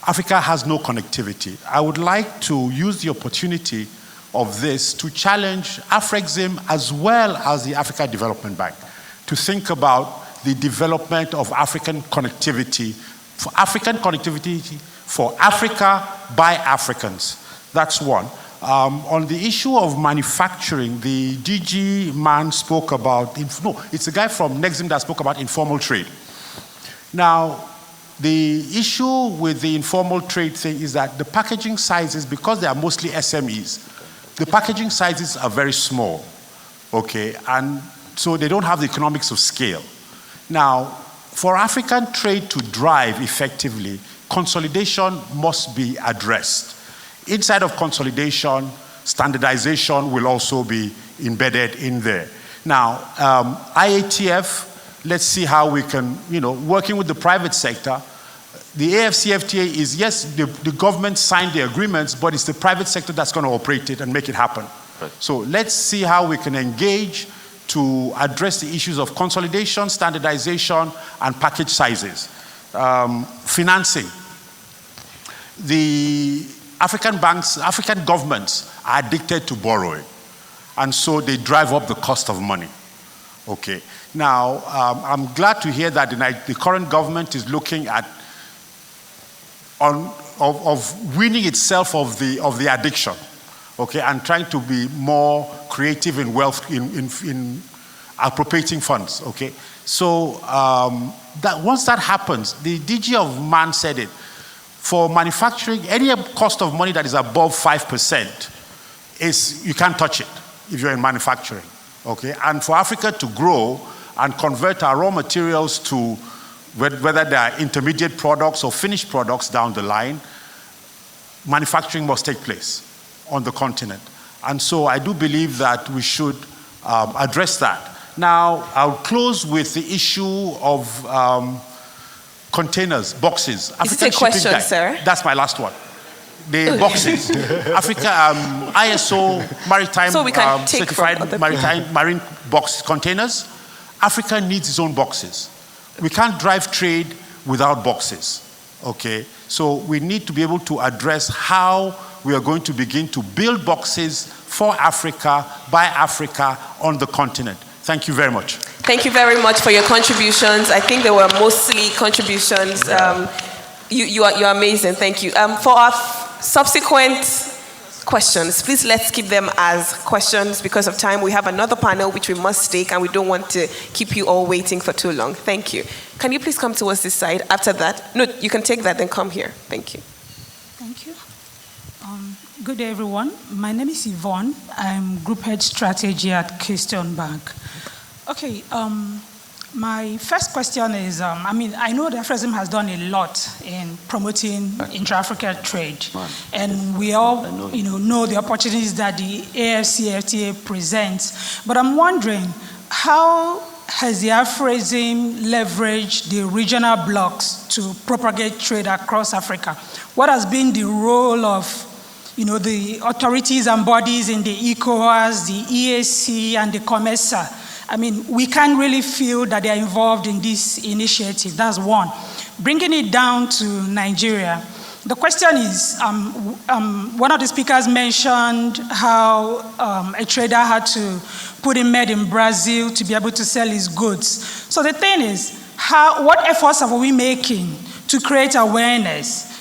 Africa has no connectivity. I would like to use the opportunity of this to challenge Afrexim as well as the Africa Development Bank to think about the development of African connectivity for Africa by Africans. That's one. On the issue of manufacturing, the DG man spoke about, it's a guy from Nexim that spoke about informal trade. Now, the issue with the informal trade thing is that the packaging sizes, because they are mostly SMEs, the packaging sizes are very small, okay? And so they don't have the economics of scale. Now, for African trade to drive effectively, consolidation must be addressed. Inside of consolidation, standardization will also be embedded in there. Now, IATF, let's see how we can, working with the private sector. The AfCFTA is, yes, the government signed the agreements, but it's the private sector that's going to operate it and make it happen. Right. So let's see how we can engage to address the issues of consolidation, standardization, and package sizes. Financing. The African banks, African governments are addicted to borrowing, and so they drive up the cost of money. Okay. Now, I'm glad to hear that the current government is looking at of weaning itself of the addiction, okay, and trying to be more creative in wealth in appropriating funds, okay. So that once that happens, the DG of MAN said it. For manufacturing, any cost of money that is above 5% is you can't touch it if you're in manufacturing, okay. And for Africa to grow and convert our raw materials to whether they are intermediate products or finished products down the line, manufacturing must take place on the continent. And so I do believe that we should address that. Now, I'll close with the issue of containers, boxes. Is it a question, sir? That's my last one. The boxes. Africa, ISO maritime so we can take certified marine box containers. Africa needs its own boxes. We can't drive trade without boxes, okay? So we need to be able to address how we are going to begin to build boxes for Africa, by Africa, on the continent. Thank you very much. Thank you very much for your contributions. I think they were mostly contributions. You're amazing, thank you. For our subsequent questions, please let's keep them as questions because of time. We have another panel which we must take and we don't want to keep you all waiting for too long. Thank you. Can you please come towards this side after that? No, you can take that then come here. Thank you. Thank you. Good day, everyone. My name is Yvonne. I'm Group Head Strategy at Keystone Bank. Okay, my first question is, I know that Afrexim has done a lot in promoting intra-African trade, and we all know the opportunities that the AfCFTA presents, but I'm wondering, how has the Afrexim leveraged the regional blocks to propagate trade across Africa? What has been the role of the authorities and bodies in the ECOWAS, the EAC, and the COMESA? We can't really feel that they are involved in this initiative. That's one. Bringing it down to Nigeria, the question is, one of the speakers mentioned how a trader had to put in made in Brazil to be able to sell his goods. So the thing is, what efforts are we making to create awareness?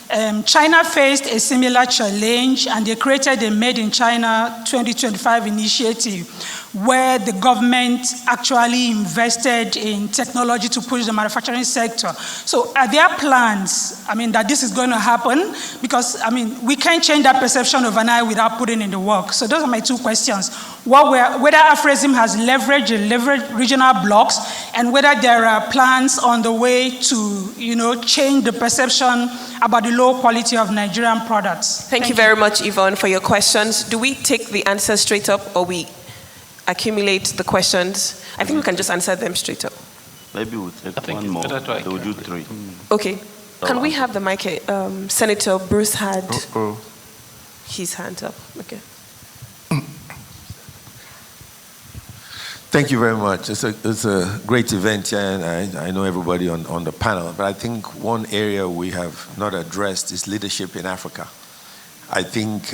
China faced a similar challenge and they created a Made in China 2025 initiative, where the government actually invested in technology to push the manufacturing sector. So are there plans, that this is going to happen? Because, we can't change that perception overnight without putting in the work. So those are my two questions. Whether Afrexim has leveraged regional blocks, and whether there are plans on the way to, change the perception about the low quality of Nigerian products. Thank you very much, Yvonne, for your questions. Do we take the answers straight up, or we accumulate the questions? I think we can just answer them straight up. Maybe we'll take one more. We'll do three. Okay. Can we have the mic? Senator Bruce had his hand up. Okay. Thank you very much. It's a great event here, and I know everybody on the panel, but I think one area we have not addressed is leadership in Africa. I think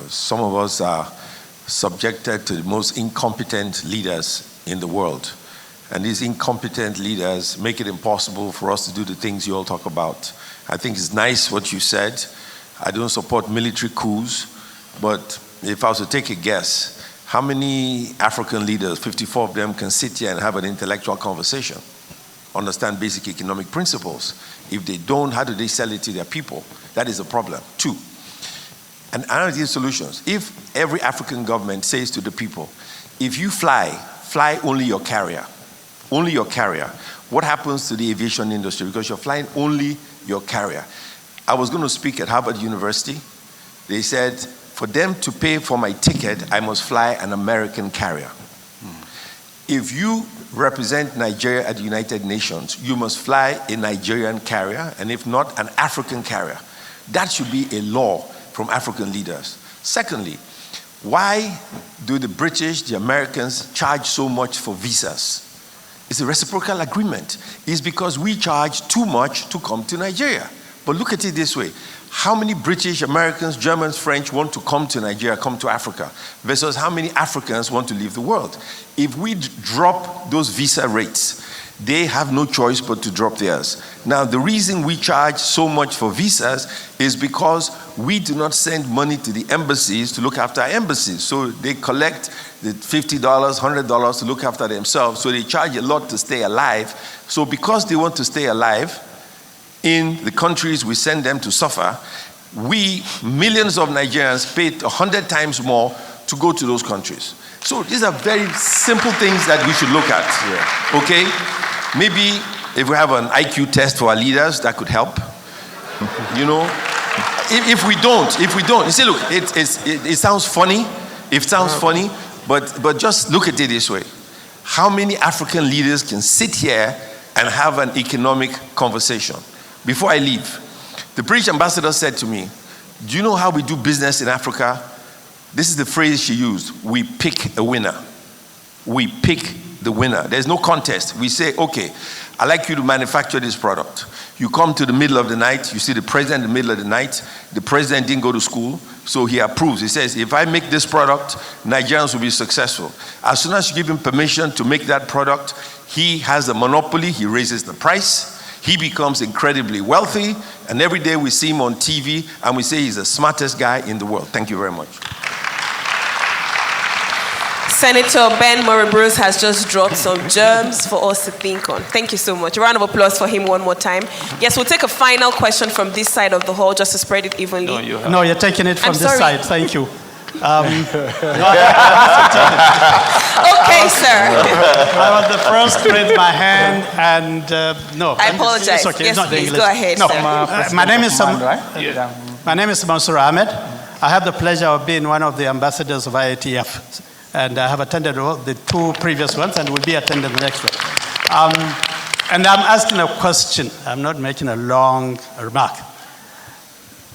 some of us are subjected to the most incompetent leaders in the world. And these incompetent leaders make it impossible for us to do the things you all talk about. I think it's nice what you said. I don't support military coups, but if I was to take a guess, how many African leaders, 54 of them, can sit here and have an intellectual conversation, understand basic economic principles? If they don't, how do they sell it to their people? That is a problem. Two, and another of these solutions, if every African government says to the people, if you fly only your carrier, what happens to the aviation industry? Because you're flying only your carrier. I was going to speak at Harvard University. They said, for them to pay for my ticket, I must fly an American carrier. If you represent Nigeria at the United Nations, you must fly a Nigerian carrier, and if not, an African carrier. That should be a law from African leaders. Secondly, why do the British, the Americans, charge so much for visas? It's a reciprocal agreement. It's because we charge too much to come to Nigeria. But look at it this way. How many British, Americans, Germans, French want to come to Nigeria, come to Africa, versus how many Africans want to leave the world? If we drop those visa rates, they have no choice but to drop theirs. Now, the reason we charge so much for visas is because we do not send money to the embassies to look after our embassies. So they collect the $50, $100 to look after themselves. So they charge a lot to stay alive. So because they want to stay alive, in the countries we send them to suffer, we, millions of Nigerians, paid 100 times more to go to those countries. So these are very simple things that we should look at. Yeah. Okay? Maybe if we have an IQ test for our leaders, that could help. You know? If we don't, you see, look, it sounds funny. It sounds funny, but just look at it this way. How many African leaders can sit here and have an economic conversation? Before I leave, the British ambassador said to me, do you know how we do business in Africa? This is the phrase she used. We pick a winner. We pick the winner. There's no contest. We say, okay, I'd like you to manufacture this product. You come to the middle of the night, you see the president in the middle of the night. The president didn't go to school, so he approves. He says, if I make this product, Nigerians will be successful. As soon as you give him permission to make that product, he has a monopoly, he raises the price. He becomes incredibly wealthy, and every day we see him on TV, and we say he's the smartest guy in the world. Thank you very much. Senator Ben Murray-Bruce has just dropped some germs for us to think on. Thank you so much. A round of applause for him one more time. Yes, we'll take a final question from this side of the hall just to spread it evenly. No, you're taking it from this side. Thank you. Okay, sir. I was the first to raise my hand, and no. I apologize. It's okay. Yes, it's not please, English. go ahead, no, sir. my name is Mansour Ahmed. I have the pleasure of being one of the ambassadors of Iatf, and I have attended the two previous ones, and will be attending the next one. And I'm asking a question. I'm not making a long remark.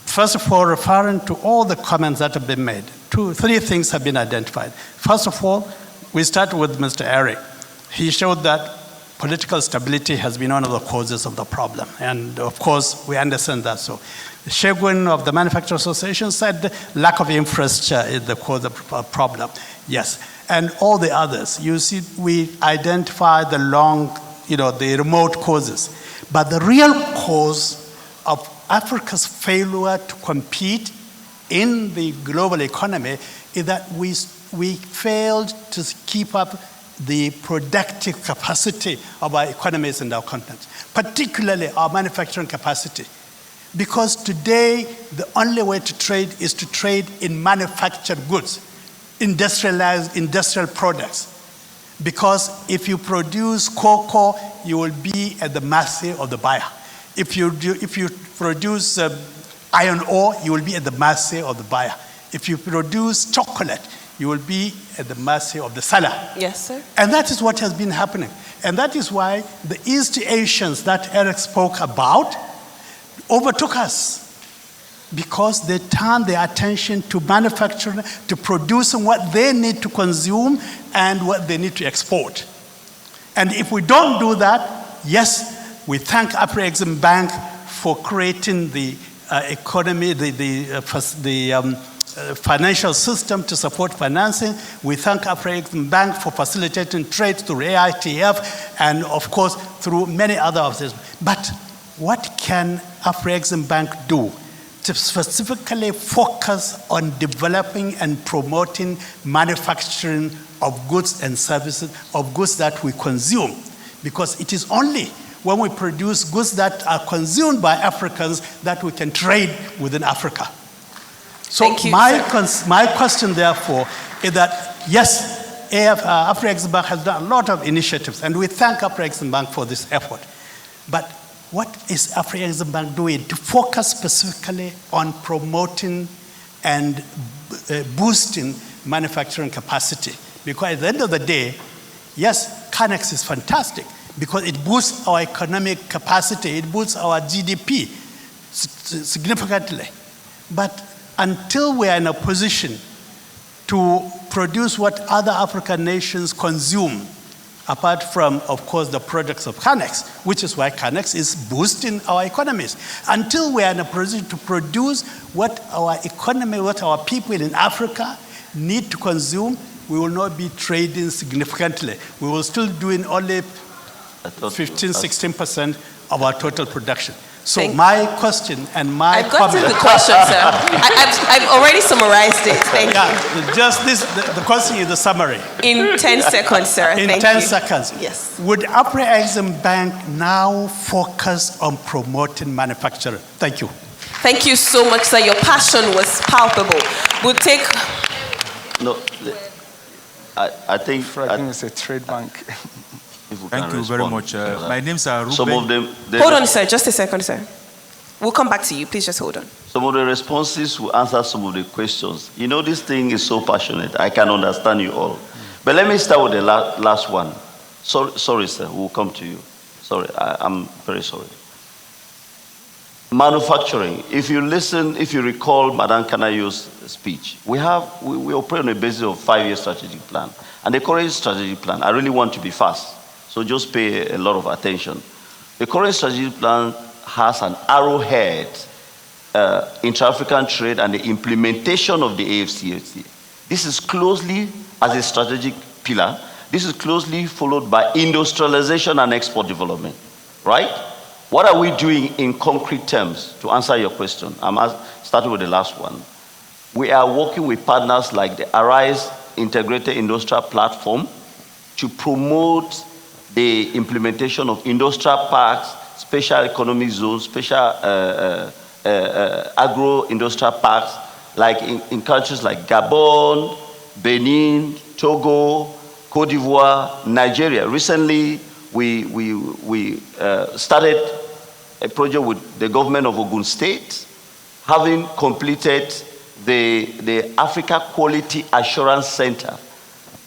First of all, referring to all the comments that have been made, three things have been identified. First of all, we start with Mr. Eric. He showed that political stability has been one of the causes of the problem. And of course, we understand that. So Shegun of the Manufacturers Association said lack of infrastructure is the cause of the problem. Yes. And all the others, you see, we identify the the remote causes. But the real cause of Africa's failure to compete in the global economy is that we failed to keep up the productive capacity of our economies and our continents, particularly our manufacturing capacity. Because today, the only way to trade is to trade in manufactured goods, industrialized industrial products. Because if you produce cocoa, you will be at the mercy of the buyer. If you produce iron ore, you will be at the mercy of the buyer. If you produce chocolate, you will be at the mercy of the seller. Yes, sir. And that is what has been happening. And that is why the East Asians that Eric spoke about overtook us, because they turned their attention to manufacturing, to producing what they need to consume and what they need to export. And if we don't do that, yes, we thank Afreximbank for creating the economy, the financial system to support financing. We thank Afreximbank for facilitating trade through Iatf and, of course, through many other offices. But what can Afreximbank do to specifically focus on developing and promoting manufacturing of goods and services, of goods that we consume? Because it is only when we produce goods that are consumed by Africans that we can trade within Africa. So my question, therefore, is that, yes, Afreximbank has done a lot of initiatives, and we thank Afreximbank for this effort. But what is Afreximbank doing to focus specifically on promoting and boosting manufacturing capacity? Because at the end of the day, yes, CANEX is fantastic because it boosts our economic capacity, it boosts our GDP significantly. But until we are in a position to produce what other African nations consume, apart from, of course, the products of CANEX, which is why CANEX is boosting our economies. Until we are in a position to produce what our economy, what our people in Africa need to consume, we will not be trading significantly. We will still doing only 15, 16% of our total production. So my question and my I've gotten the question, sir. I've already summarized it. Thank you. Just this, the question is the summary. In 10 seconds, sir. In Thank 10 you. seconds. Yes. Would Afreximbank now focus on promoting manufacturing? Thank you. Thank you so much, sir. Your passion was palpable. We'll take... No, I think it's a trade bank. Thank you very much. My name is Ruben. Some of them... Hold on, sir. Just a second, sir. We'll come back to you. Please just hold on. Some of the responses will answer some of the questions. You know, this thing is so passionate. I can understand you all. But let me start with the last one. Sorry, sir. We'll come to you. Sorry. I'm very sorry. Manufacturing. If you recall Madam Kanayo's speech, we operate on a basis of 5-year strategic plan. And the current strategic plan, I really want to be fast. So just pay a lot of attention. The current strategic plan has an arrowhead, intra-African trade and the implementation of the AfCFTA. This is closely, as a strategic pillar, this is closely followed by industrialization and export development, right? What are we doing in concrete terms to answer your question? I'm starting with the last one. We are working with partners like the Arise Integrated Industrial Platform to promote the implementation of industrial parks, special economic zones, special agro-industrial parks, like in countries like Gabon, Benin, Togo, Cote d'Ivoire, Nigeria. Recently, we started a project with the government of Ogun State, having completed the Africa Quality Assurance Center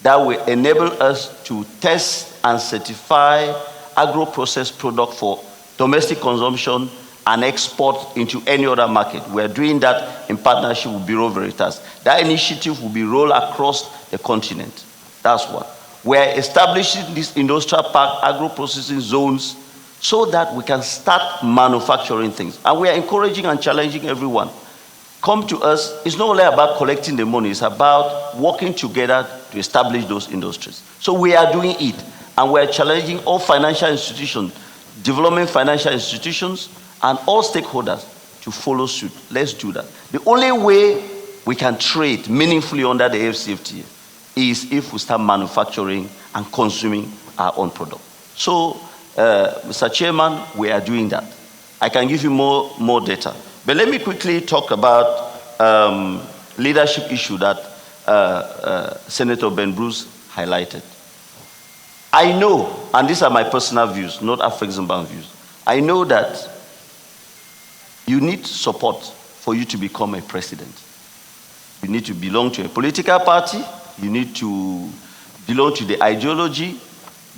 that will enable us to test and certify agro-processed product for domestic consumption and export into any other market. We are doing that in partnership with Bureau Veritas. That initiative will be rolled across the continent. That's one. We are establishing these industrial park agro-processing zones so that we can start manufacturing things. And we are encouraging and challenging everyone. Come to us. It's not only about collecting the money, it's about working together to establish those industries. So we are doing it, and we are challenging all financial institutions, development financial institutions, and all stakeholders to follow suit. Let's do that. The only way we can trade meaningfully under the AfCFTA is if we start manufacturing and consuming our own product. So, Mr. Chairman, we are doing that. I can give you more data. But let me quickly talk about leadership issue that Senator Ben Bruce highlighted. I know, and these are my personal views, not Afreximbank views, I know that you need support for you to become a president. You need to belong to a political party, you need to belong to the ideology,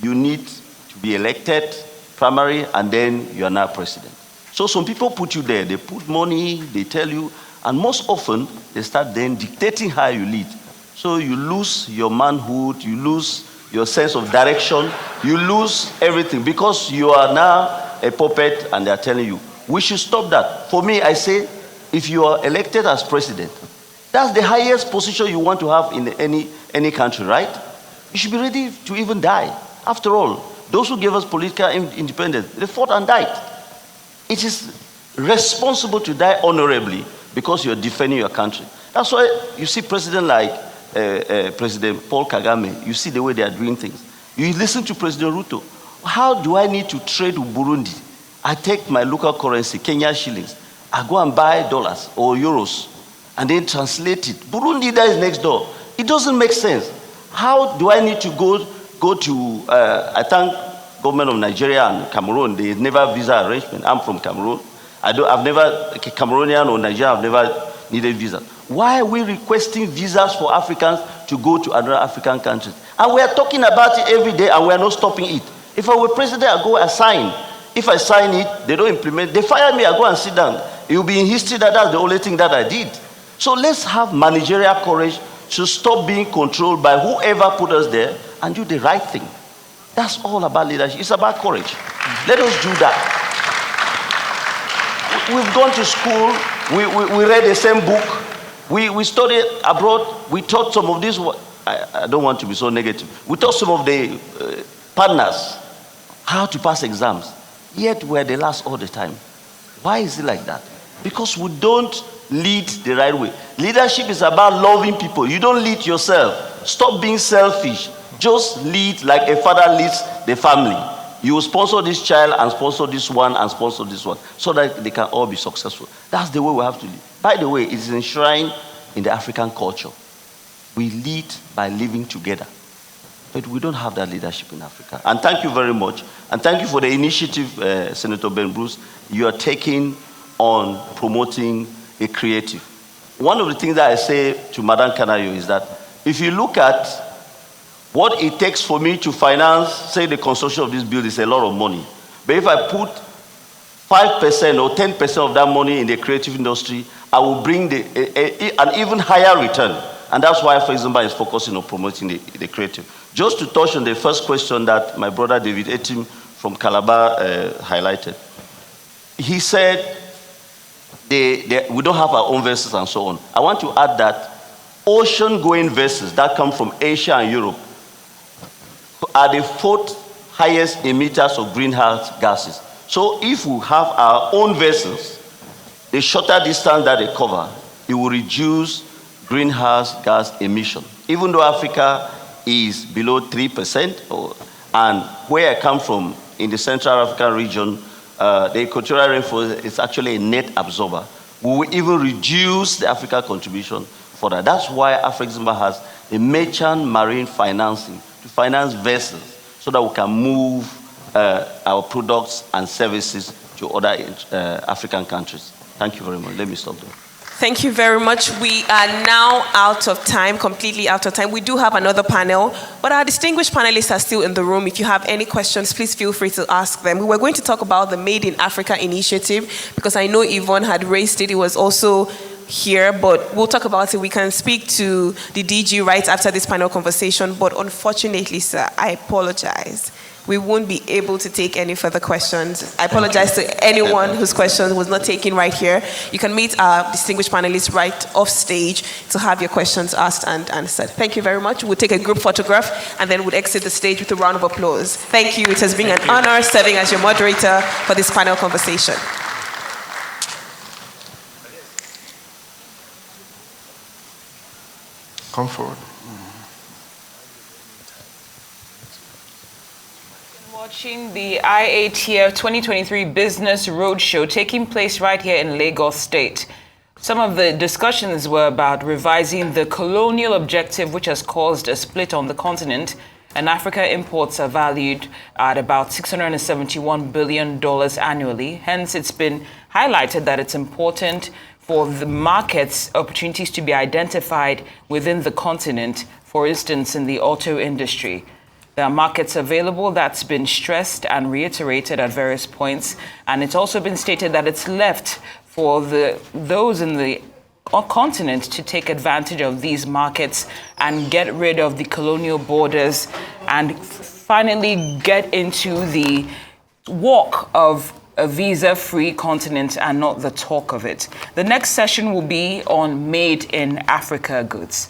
you need to be elected primary, and then you are now president. So some people put you there, they put money, they tell you, and most often they start then dictating how you lead. So you lose your manhood, you lose your sense of direction, you lose everything because you are now a puppet and they are telling you. We should stop that. For me, I say, if you are elected as president, that's the highest position you want to have in any country, right? You should be ready to even die. After all, those who gave us political independence, they fought and died. It is responsible to die honorably because you're defending your country. That's why you see president like President Paul Kagame, you see the way they are doing things. You listen to President Ruto. How do I need to trade with Burundi? I take my local currency, Kenya shillings. I go and buy dollars or euros and then translate it. Burundi, that is next door. It doesn't make sense. How do I need to go to, I thank government of Nigeria and Cameroon, they never visa arrangement. I'm from Cameroon. I've never, Cameroonian or Nigerian, I've never needed visa. Why are we requesting visas for Africans to go to other African countries? And we are talking about it every day and we are not stopping it. If I were president, I go and sign. If I sign it, they don't implement, they fire me, I go and sit down. It will be in history that that's the only thing that I did. So let's have managerial courage to stop being controlled by whoever put us there and do the right thing. That's all about leadership. It's about courage. Let us do that. We've gone to school, we read the same book, we studied abroad, we taught some of these, I don't want to be so negative, we taught some of the partners how to pass exams, yet we're the last all the time. Why is it like that? Because we don't lead the right way. Leadership is about loving people. You don't lead yourself. Stop being selfish. Just lead like a father leads the family. You sponsor this child and sponsor this one and sponsor this one so that they can all be successful. That's the way we have to lead. By the way, it is enshrined in the African culture. We lead by living together. But we don't have that leadership in Africa. And thank you very much. And thank you for the initiative, Senator Ben Bruce, you are taking on promoting a creative. One of the things that I say to Madam Kanayo is that if you look at what it takes for me to finance, say, the construction of this building is a lot of money. But if I put 5% or 10% of that money in the creative industry, I will bring an even higher return. And that's why Afreximbank is focusing on promoting the creative. Just to touch on the first question that my brother David Etim from Calabar highlighted. He said, we don't have our own vessels and so on. I want to add that ocean-going vessels that come from Asia and Europe are the 4th highest emitters of greenhouse gases. So if we have our own vessels, the shorter distance that they cover, it will reduce greenhouse gas emission. Even though Africa is below 3%, and where I come from, in the Central African region, the equatorial rainforest is actually a net absorber. We will even reduce the Africa contribution for that. That's why Afreximbank has a merchant marine financing to finance vessels so that we can move our products and services to other African countries. Thank you very much. Let me stop there. Thank you very much. We are now out of time, completely out of time. We do have another panel, but our distinguished panelists are still in the room. If you have any questions, please feel free to ask them. We were going to talk about the Made in Africa initiative because I know Yvonne had raised it. It was also here, but we'll talk about it. We can speak to the DG right after this panel conversation, but unfortunately, sir, I apologize. We won't be able to take any further questions. I apologize to anyone whose question was not taken right here. You can meet our distinguished panelists right off stage to have your questions asked and answered. Thank you very much. We'll take a group photograph and then we'll exit the stage with a round of applause. Thank you. It has been an honor serving as your moderator for this panel conversation. come forward. Watching the IATF 2023 Business Roadshow taking place right here in Lagos State. Some of the discussions were about revising the colonial objective, which has caused a split on the continent, and Africa imports are valued at about $671 billion annually. Hence, it's been highlighted that it's important for the markets opportunities to be identified within the continent, for instance, in the auto industry. There are markets available. That's been stressed and reiterated at various points. And it's also been stated that it's left for those in the continent to take advantage of these markets and get rid of the colonial borders and finally get into the walk of a visa-free continent and not the talk of it. The next session will be on Made in Africa goods.